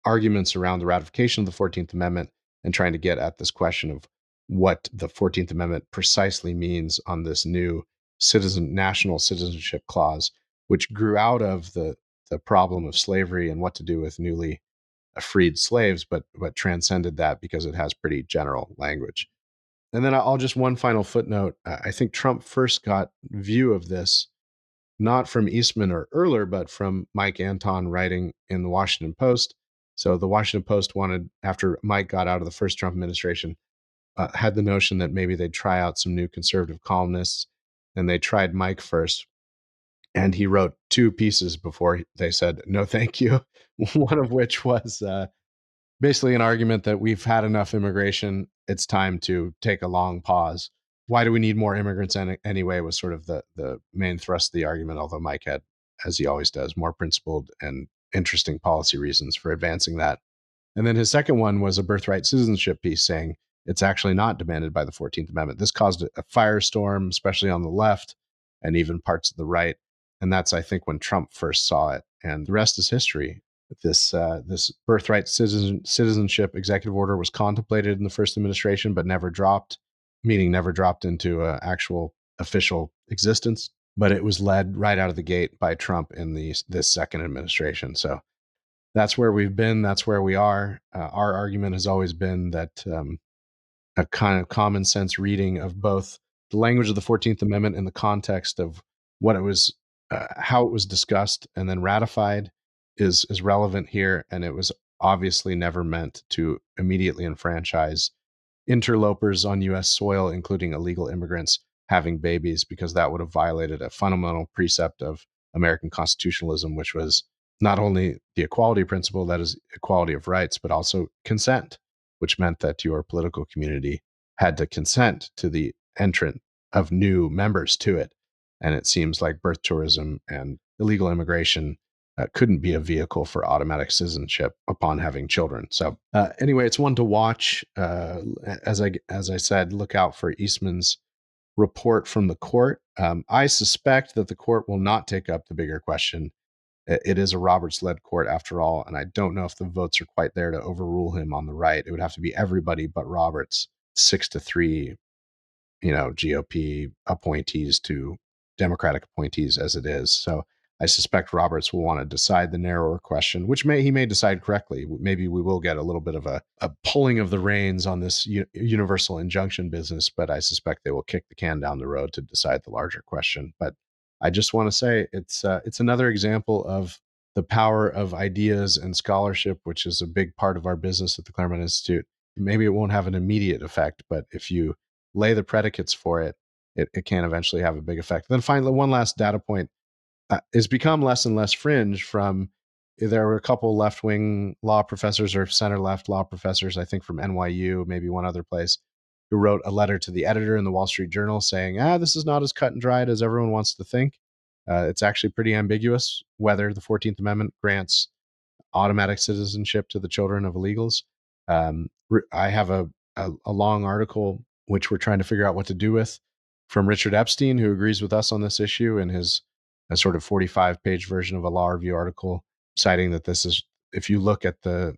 S3: arguments around the ratification of the 14th Amendment and trying to get at this question of what the 14th Amendment precisely means on this new national citizenship clause, which grew out of the problem of slavery and what to do with newly freed slaves, but transcended that because it has pretty general language. And then I'll just one final footnote. I think Trump first got view of this not from Eastman or Erler, but from Mike Anton writing in the Washington Post. So the Washington Post wanted, after Mike got out of the first Trump administration, had the notion that maybe they'd try out some new conservative columnists, and they tried Mike first. And he wrote two pieces before they said, "No, thank you." One of which was basically an argument that we've had enough immigration. It's time to take a long pause. why do we need more immigrants anyway was sort of the main thrust of the argument, although Mike had, as he always does, more principled and interesting policy reasons for advancing that. And then his second one was a birthright citizenship piece saying it's actually not demanded by the 14th Amendment. This caused a firestorm, especially on the left and even parts of the right. And that's, I think, when Trump first saw it. And the rest is history. This birthright citizenship executive order was contemplated in the first administration, but never dropped, meaning never dropped into actual official existence. But it was led right out of the gate by Trump in this second administration. So that's where we've been. That's where we are. Our argument has always been that a kind of common sense reading of both the language of the 14th Amendment in the context of what it was, how it was discussed and then ratified is relevant here. And it was obviously never meant to immediately enfranchise interlopers on U.S. soil, including illegal immigrants having babies, because that would have violated a fundamental precept of American constitutionalism, which was not only the equality principle, that is equality of rights, but also consent, which meant that your political community had to consent to the entrant of new members to it. And it seems like birth tourism and illegal immigration couldn't be a vehicle for automatic citizenship upon having children. So anyway, it's one to watch. As I said, look out for Eastman's report from the court. I suspect that the court will not take up the bigger question. It is a Roberts-led court after all, and I don't know if the votes are quite there to overrule him on the right. It would have to be everybody but Roberts, 6-3, GOP appointees to Democratic appointees as it is. So I suspect Roberts will want to decide the narrower question, which he may decide correctly. Maybe we will get a little bit of a pulling of the reins on this universal injunction business, but I suspect they will kick the can down the road to decide the larger question. But I just want to say it's another example of the power of ideas and scholarship, which is a big part of our business at the Claremont Institute. Maybe it won't have an immediate effect, but if you lay the predicates for it, it can eventually have a big effect. Then finally, one last data point. It's become less and less fringe from, there were a couple left-wing law professors or center-left law professors, I think from NYU, maybe one other place, who wrote a letter to the editor in the Wall Street Journal saying, this is not as cut and dried as everyone wants to think. It's actually pretty ambiguous whether the 14th Amendment grants automatic citizenship to the children of illegals. I have a long article, which we're trying to figure out what to do with, from Richard Epstein, who agrees with us on this issue in his a sort of 45-page version of a law review article, citing that this is, if you look at the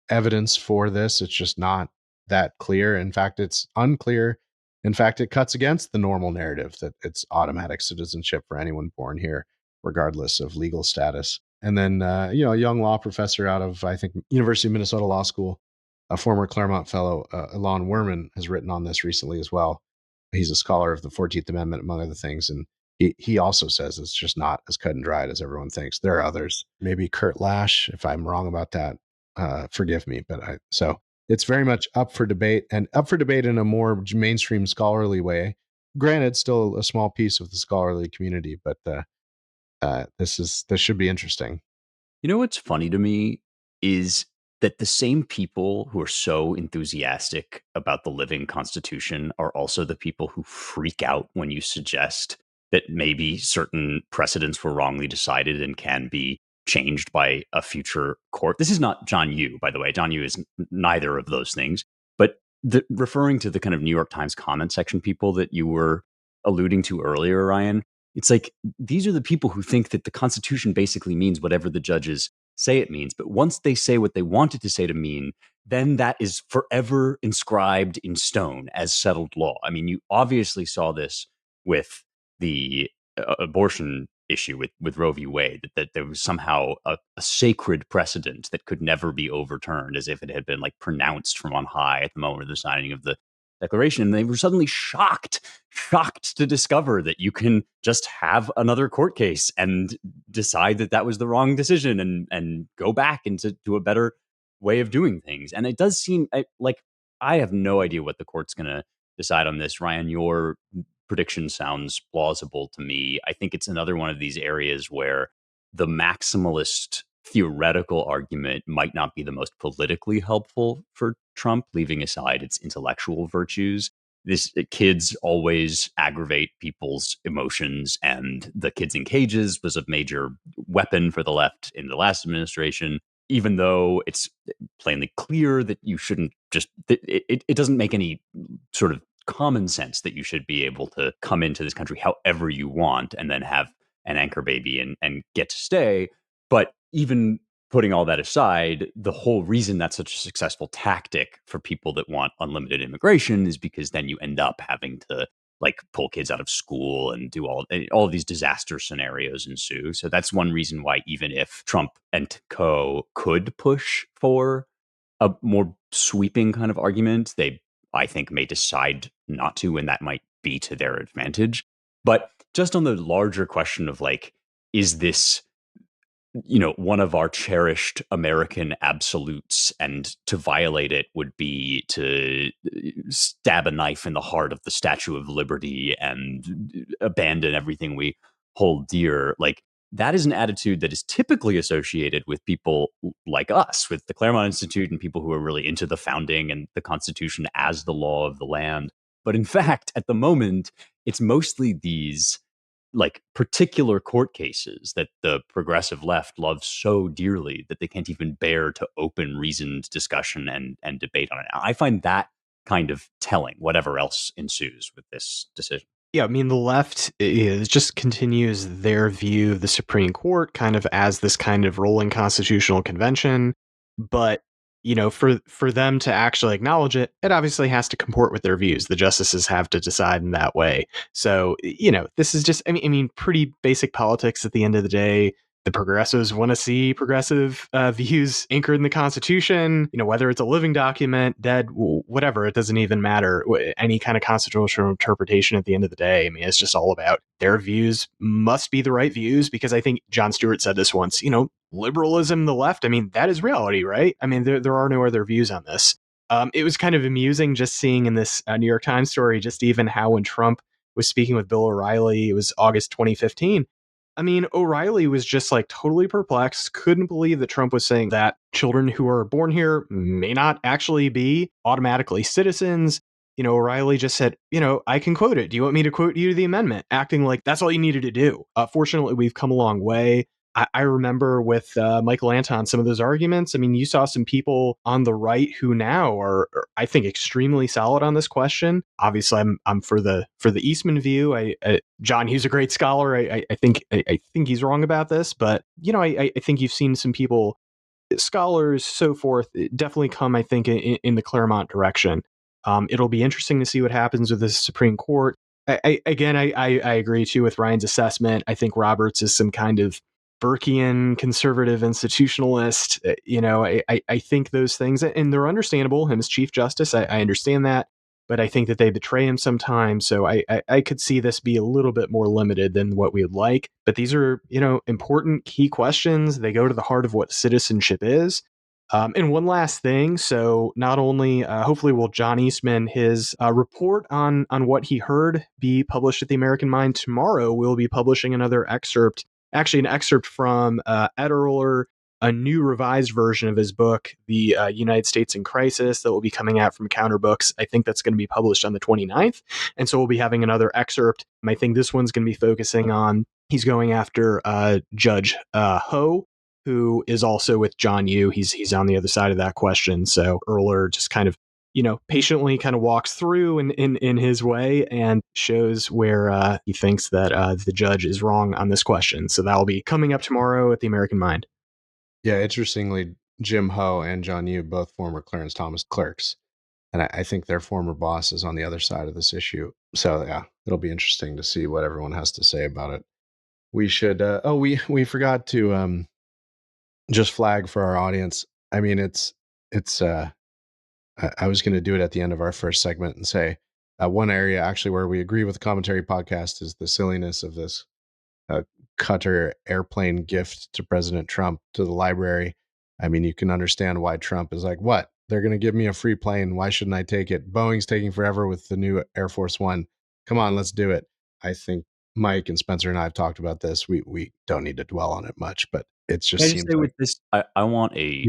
S3: evidence for this, it's just not that clear. In fact, it's unclear. In fact, it cuts against the normal narrative that it's automatic citizenship for anyone born here, regardless of legal status. And then, a young law professor out of, I think, University of Minnesota Law School, a former Claremont fellow, Alon Werman, has written on this recently as well. He's a scholar of the 14th Amendment, among other things. And he also says it's just not as cut and dried as everyone thinks. There are others, maybe Kurt Lash, if I'm wrong about that, forgive me. But so it's very much up for debate, and up for debate in a more mainstream scholarly way. Granted, still a small piece of the scholarly community, but this should be interesting.
S1: You know what's funny to me is that the same people who are so enthusiastic about the living Constitution are also the people who freak out when you suggest that maybe certain precedents were wrongly decided and can be changed by a future court. This is not John Yoo, by the way. John Yoo is neither of those things. But referring to the kind of New York Times comment section people that you were alluding to earlier, Ryan, it's like these are the people who think that the Constitution basically means whatever the judges say it means. But once they say what they want it to say to mean, then that is forever inscribed in stone as settled law. I mean, you obviously saw this with the abortion issue with Roe v. Wade, that there was somehow a sacred precedent that could never be overturned, as if it had been like pronounced from on high at the moment of the signing of the Declaration. And they were suddenly shocked to discover that you can just have another court case and decide that that was the wrong decision and go back into a better way of doing things. And it does seem like I have no idea what the court's going to decide on this. Ryan, your prediction sounds plausible to me. I think it's another one of these areas where the maximalist theoretical argument might not be the most politically helpful for Trump, leaving aside its intellectual virtues. kids always aggravate people's emotions, and the kids in cages was a major weapon for the left in the last administration, even though it's plainly clear that you shouldn't just, it doesn't make any sort of common sense that you should be able to come into this country however you want and then have an anchor baby and get to stay. But even putting all that aside, the whole reason that's such a successful tactic for people that want unlimited immigration is because then you end up having to like pull kids out of school and do all of these disaster scenarios ensue. So that's one reason why, even if Trump and co could push for a more sweeping kind of argument, they, I think, may decide not to, and that might be to their advantage. But just on the larger question of like, is this, one of our cherished American absolutes, and to violate it would be to stab a knife in the heart of the Statue of Liberty and abandon everything we hold dear. Like, that is an attitude that is typically associated with people like us, with the Claremont Institute and people who are really into the founding and the Constitution as the law of the land. But in fact, at the moment, it's mostly these like particular court cases that the progressive left loves so dearly that they can't even bear to open reasoned discussion and debate on it. I find that kind of telling, whatever else ensues with this decision.
S2: Yeah, I mean, the left is just continues their view of the Supreme Court kind of as this kind of rolling constitutional convention. But, for them to actually acknowledge it, it obviously has to comport with their views. The justices have to decide in that way. So, this is just, I mean, pretty basic politics at the end of the day. The progressives want to see progressive views anchored in the Constitution, whether it's a living document, dead, whatever, it doesn't even matter. Any kind of constitutional interpretation at the end of the day, I mean, it's just all about their views must be the right views, because I think Jon Stewart said this once, liberalism, the left, I mean, that is reality, right? I mean, there are no other views on this. It was kind of amusing just seeing in this New York Times story, just even how when Trump was speaking with Bill O'Reilly, it was August 2015, I mean, O'Reilly was just like totally perplexed, couldn't believe that Trump was saying that children who are born here may not actually be automatically citizens. O'Reilly just said, I can quote it. Do you want me to quote you the amendment? Acting like that's all you needed to do. Fortunately, we've come a long way. I remember with Michael Anton, some of those arguments. I mean, you saw some people on the right who now are, I think, extremely solid on this question. Obviously, I'm for the Eastman view. John Hughes, a great scholar. I think he's wrong about this, but I think you've seen some people, scholars, so forth, definitely come, I think, in the Claremont direction. It'll be interesting to see what happens with the Supreme Court. I agree too with Ryan's assessment. I think Roberts is some kind of Burkean conservative institutionalist. I think those things, and they're understandable. Him as Chief Justice, I understand that, but I think that they betray him sometimes. So I could see this be a little bit more limited than what we would like. But these are, important key questions. They go to the heart of what citizenship is. And one last thing. So not only, hopefully, will John Eastman, his report on what he heard be published at the American Mind tomorrow, we'll be publishing another excerpt, actually an excerpt from Ed Erler, a new revised version of his book, The United States in Crisis, that will be coming out from Counter Books. I think that's going to be published on the 29th. And so we'll be having another excerpt. I think this one's going to be focusing on, he's going after Judge Ho, who is also with John Yoo. He's on the other side of that question. So Erler just kind of, patiently kind of walks through in his way and shows where he thinks that the judge is wrong on this question. So that'll be coming up tomorrow at the American Mind.
S3: Yeah, interestingly, Jim Ho and John Yoo, both former Clarence Thomas clerks. And I think their former boss is on the other side of this issue. So yeah, it'll be interesting to see what everyone has to say about it. We should, we forgot to just flag for our audience. I mean, I was going to do it at the end of our first segment and say one area actually where we agree with the Commentary Podcast is the silliness of this Qatar airplane gift to President Trump to the library. I mean, you can understand why Trump is like, what? They're going to give me a free plane. Why shouldn't I take it? Boeing's taking forever with the new Air Force One. Come on, let's do it. I think Mike and Spencer and I have talked about this. We don't need to dwell on it much, but it just
S1: Can I
S3: seems
S1: just say
S3: like,
S1: with this, I want a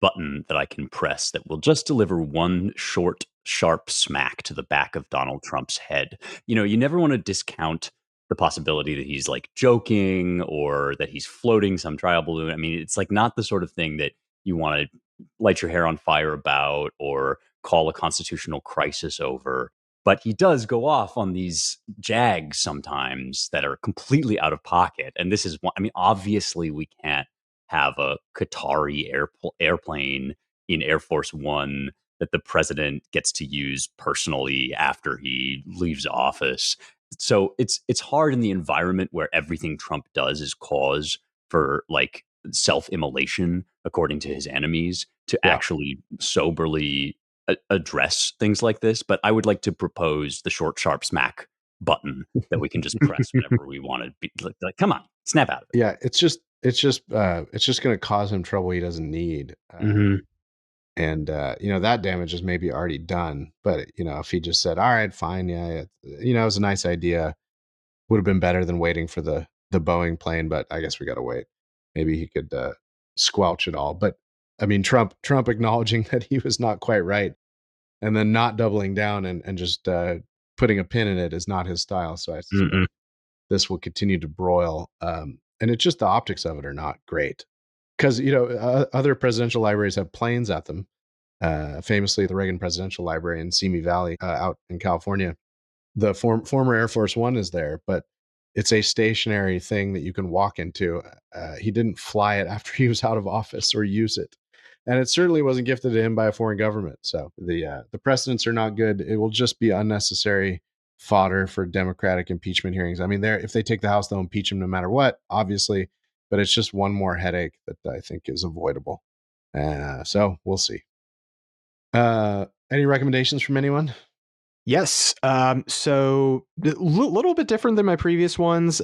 S1: button that I can press that will just deliver one short sharp smack to the back of Donald Trump's head. You never want to discount the possibility that he's like joking or that he's floating some trial balloon. I mean, it's like not the sort of thing that you want to light your hair on fire about or call a constitutional crisis over. But he does go off on these jags sometimes that are completely out of pocket. And this is one, I mean, obviously we can't have a Qatari airplane in Air Force One that the president gets to use personally after he leaves office. So it's hard in the environment where everything Trump does is cause for like self-immolation, according to his enemies, to actually soberly address things like this. But I would like to propose the short, sharp smack button that we can just press whenever we want to be like, come on, snap out of it.
S3: Yeah, it's just going to cause him trouble he doesn't need. And that damage is maybe already done. But if he just said, "All right, fine, yeah, it was a nice idea," would have been better than waiting for the Boeing plane. But I guess we got to wait. Maybe he could squelch it all. But I mean, Trump acknowledging that he was not quite right, and then not doubling down and just putting a pin in it is not his style. So I suspect this will continue to broil. And it's just the optics of it are not great. Because other presidential libraries have planes at them. Famously, the Reagan Presidential Library in Simi Valley, out in California, the former Air Force One is there, but it's a stationary thing that you can walk into. He didn't fly it after he was out of office or use it, and it certainly wasn't gifted to him by a foreign government. So the precedents are not good. It will just be unnecessary fodder for Democratic impeachment hearings. I mean, if they take the House, they'll impeach him no matter what, obviously. But it's just one more headache that I think is avoidable. So we'll see. Any recommendations from anyone?
S2: Yes. So a little bit different than my previous ones.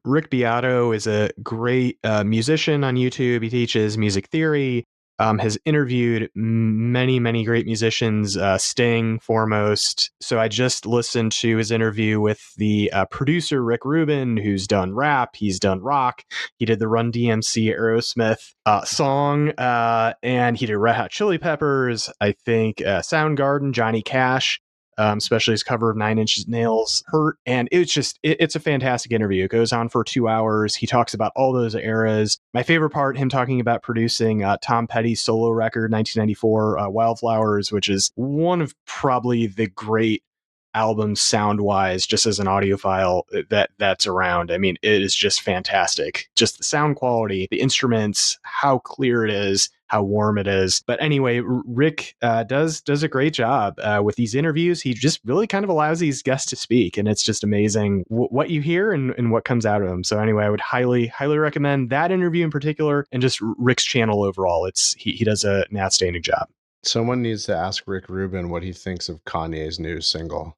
S2: Rick Beato is a great musician on YouTube. He teaches music theory. Has interviewed many, many great musicians, Sting foremost. So I just listened to his interview with the producer, Rick Rubin, who's done rap, he's done rock. He did the Run DMC Aerosmith song, and he did Red Hot Chili Peppers, I think Soundgarden, Johnny Cash. Especially his cover of Nine Inch Nails' Hurt. And it's a fantastic interview. It goes on for 2 hours. He talks about all those eras. My favorite part, him talking about producing Tom Petty's solo record, 1994, Wildflowers, which is one of probably the great albums sound-wise, just as an audiophile that's around. I mean, it is just fantastic. Just the sound quality, the instruments, how clear it is, how warm it is. But anyway, Rick does a great job with these interviews. He just really kind of allows these guests to speak, and it's just amazing what you hear and what comes out of them. So anyway, I would highly recommend that interview in particular, and just Rick's channel overall. He does an outstanding job.
S3: Someone needs to ask Rick Rubin what he thinks of Kanye's new single.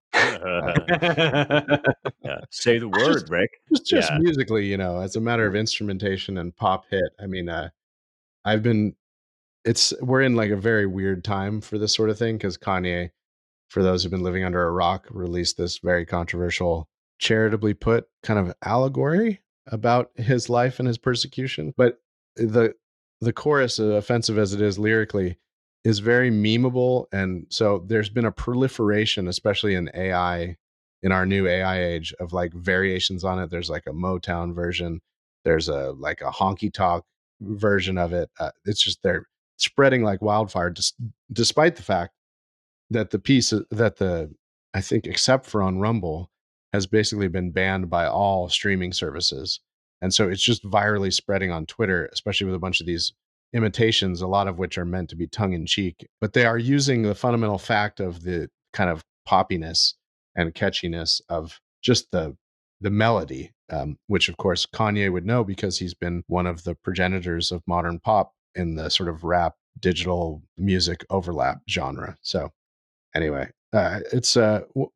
S1: Say the word, Rick.
S3: Just musically, as a matter of instrumentation and pop hit. I mean, we're in like a very weird time for this sort of thing, because Kanye, for those who've been living under a rock, released this very controversial, charitably put kind of allegory about his life and his persecution. But the chorus, offensive as it is lyrically, is very memeable. And so there's been a proliferation, especially in AI, in our new AI age, of like variations on it. There's like a Motown version. There's a honky tonk version of it. It's just, they're spreading like wildfire, despite the fact that I think, except for on Rumble, has basically been banned by all streaming services. And so it's just virally spreading on Twitter, especially with a bunch of these imitations, a lot of which are meant to be tongue in cheek, but they are using the fundamental fact of the kind of poppiness and catchiness of just the melody, which of course Kanye would know, because he's been one of the progenitors of modern pop in the sort of rap digital music overlap genre. So anyway, it's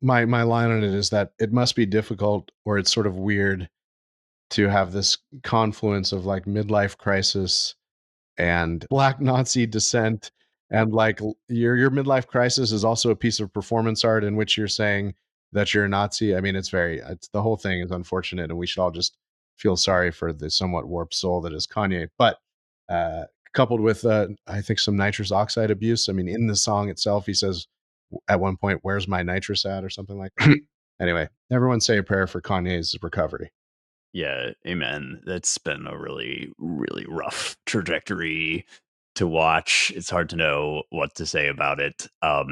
S3: my line on it is that it must be difficult, or it's sort of weird, to have this confluence of like midlife crisis and Black Nazi descent, and like your midlife crisis is also a piece of performance art in which you're saying that you're a Nazi. I mean, it's the whole thing is unfortunate, and we should all just feel sorry for the somewhat warped soul that is Kanye. But coupled with I think some nitrous oxide abuse. I mean, in the song itself, he says, at one point, "Where's my nitrous at?" or something like that. Anyway, everyone say a prayer for Kanye's recovery.
S1: Yeah, amen. That's been a really, really rough trajectory to watch. It's hard to know what to say about it.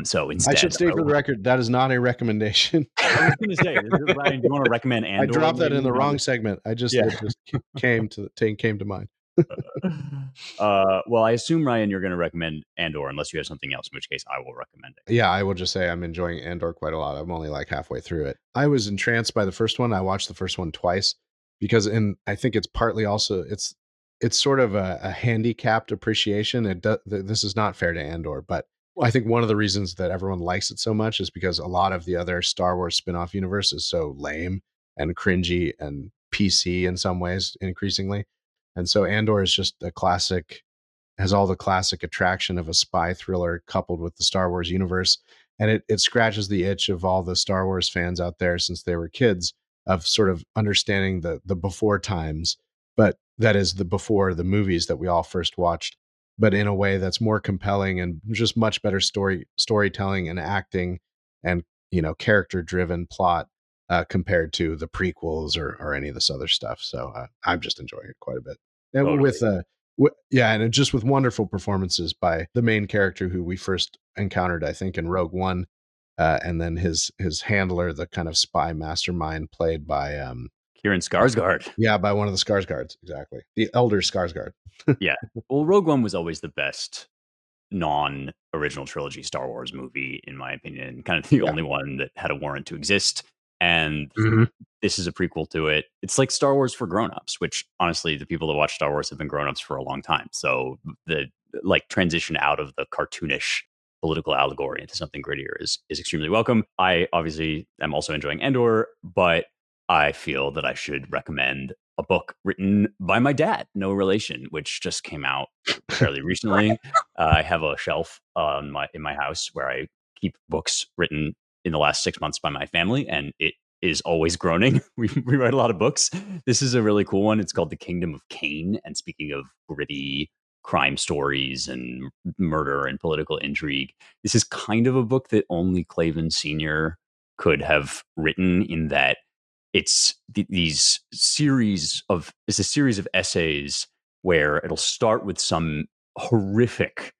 S1: So instead,
S3: I should state for the record, that is not a recommendation.
S1: I was going to say, Ryan, do you want to recommend Andor?
S3: I dropped that in the wrong segment. It just came to mind.
S1: Well, I assume, Ryan, you're going to recommend Andor, unless you have something else, in which case I will recommend it.
S3: Yeah, I will just say I'm enjoying Andor quite a lot. I'm only like halfway through it. I was entranced by the first one. I watched the first one twice because I think it's partly also it's sort of a handicapped appreciation. This is not fair to Andor, but I think one of the reasons that everyone likes it so much is because a lot of the other Star Wars spin-off universe is so lame and cringy and PC in some ways, increasingly. And so Andor is just a classic, has all the classic attraction of a spy thriller coupled with the Star Wars universe. And it scratches the itch of all the Star Wars fans out there since they were kids of sort of understanding the before times, but that is the before the movies that we all first watched, but in a way that's more compelling and just much better storytelling and acting and, character driven plot compared to the prequels or any of this other stuff. So I'm just enjoying it quite a bit. And
S1: Totally.
S3: and just with wonderful performances by the main character who we first encountered, I think, in Rogue One, and then his handler, the kind of spy mastermind, played by
S1: Kieran Skarsgård.
S3: Yeah, by one of the Skarsgårds, exactly, the elder Skarsgård.
S1: Yeah. Well, Rogue One was always the best non-original trilogy Star Wars movie, in my opinion, kind of the only one that had a warrant to exist. And this is a prequel to it. It's like Star Wars for grown-ups, which honestly, the people that watch Star Wars have been grown-ups for a long time. So the transition out of the cartoonish political allegory into something grittier is extremely welcome. I obviously am also enjoying Andor, but I feel that I should recommend a book written by my dad, no relation, which just came out fairly recently. I have a shelf in my house where I keep books written in the last 6 months by my family, and it is always groaning. We write a lot of books. This is a really cool one. It's called The Kingdom of Cain. And speaking of gritty crime stories and murder and political intrigue, this is kind of a book that only Clavin Sr. could have written, in that it's a series of essays where it'll start with some horrific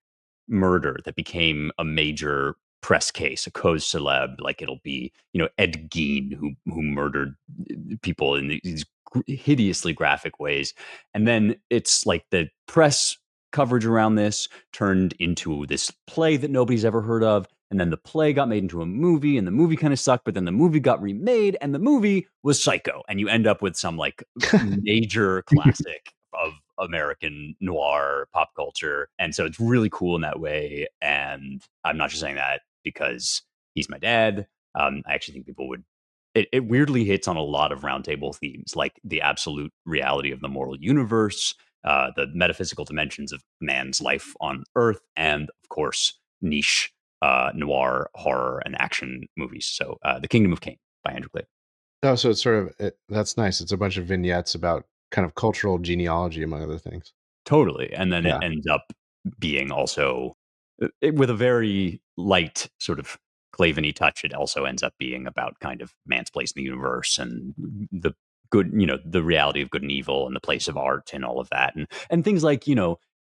S1: murder that became a major press case, a cause celeb. Like it'll be, Ed Gein who murdered people in these hideously graphic ways, and then it's like the press coverage around this turned into this play that nobody's ever heard of. And then the play got made into a movie, and the movie kind of sucked, but then the movie got remade, and the movie was Psycho. And you end up with some like major classic of American noir pop culture. And so it's really cool in that way. And I'm not just saying that because he's my dad. I actually think people would. It weirdly hits on a lot of Roundtable themes, like the absolute reality of the moral universe, the metaphysical dimensions of man's life on Earth, and of course, niche noir, horror, and action movies. So, The Kingdom of Cain by Andrew Clavin.
S3: Oh, so it's sort of that's nice. It's a bunch of vignettes about kind of cultural genealogy, among other things.
S1: Totally, and then it ends up being also with a very light sort of Clavin-y touch. It also ends up being about kind of man's place in the universe and the good, the reality of good and evil and the place of art and all of that, and things like,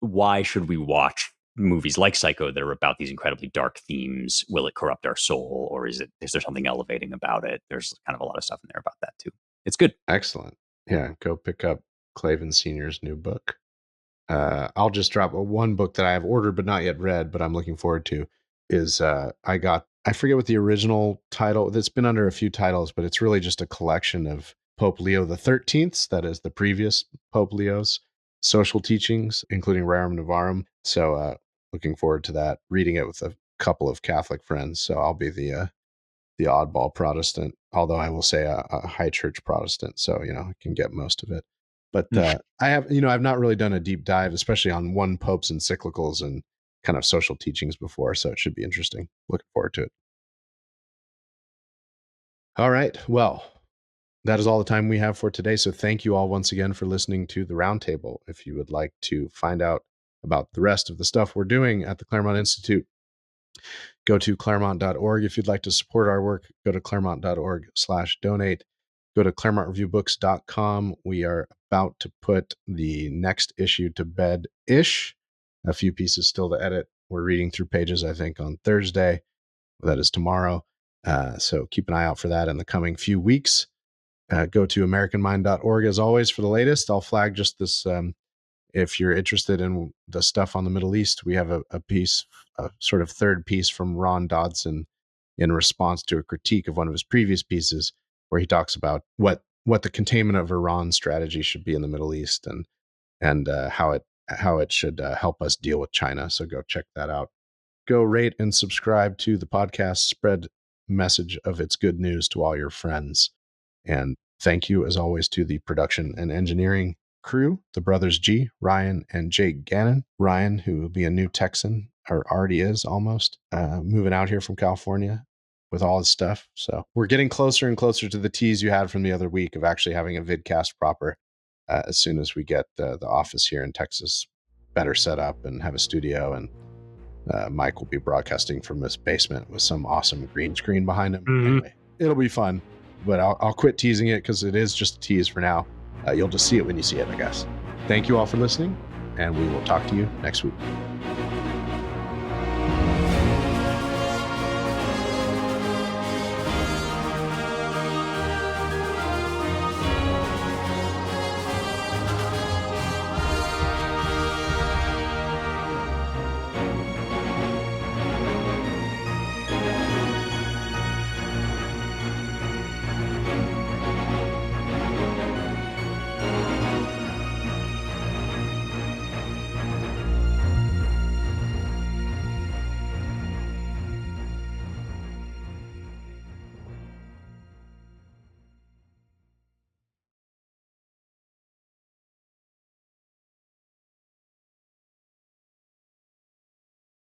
S1: why should we watch movies like Psycho that are about these incredibly dark themes? Will it corrupt our soul, or is there something elevating about it? There's kind of a lot of stuff in there about that too. It's good.
S3: Excellent. Yeah, go pick up Clavin Sr.'s new book. I'll just drop one book that I have ordered but not yet read, but I'm looking forward to, is I forget what the original title, that's been under a few titles, but it's really just a collection of Pope Leo the 13th, that is the previous Pope Leo's social teachings, including Rerum Novarum. So looking forward to that, reading it with a couple of Catholic friends. So I'll be the oddball Protestant, although I will say a high church Protestant. So, I can get most of it. But I've not really done a deep dive, especially on one Pope's encyclicals and kind of social teachings before. So it should be interesting. Looking forward to it. All right. Well, that is all the time we have for today. So thank you all once again for listening to the Roundtable. If you would like to find out about the rest of the stuff we're doing at the Claremont Institute, Go to claremont.org. If you'd like to support our work, go to claremont.org/donate. Go to ClaremontReviewBooks.com. We are about to put the next issue to bed-ish. A few pieces still to edit. We're reading through pages, I think, on Thursday. That is tomorrow. So keep an eye out for that in the coming few weeks. Go to AmericanMind.org as always for the latest. I'll flag just this. If you're interested in the stuff on the Middle East, we have a piece, a sort of third piece from Ron Dodson in response to a critique of one of his previous pieces, where he talks about what the containment of Iran strategy should be in the Middle East and how it should help us deal with China. So go check that out. Go rate and subscribe to the podcast. Spread message of its good news to all your friends. And thank you, as always, to the production and engineering crew, the brothers G, Ryan, and Jake Gannon. Ryan, who will be a new Texan, or already is almost, moving out here from California with all his stuff. So we're getting closer and closer to the tease you had from the other week of actually having a vidcast proper as soon as we get the office here in Texas better set up and have a studio. And Mike will be broadcasting from his basement with some awesome green screen behind him. Anyway, it'll be fun, but I'll quit teasing it because it is just a tease for now. You'll just see it when you see it, I guess. Thank you all for listening, and we will talk to you next week.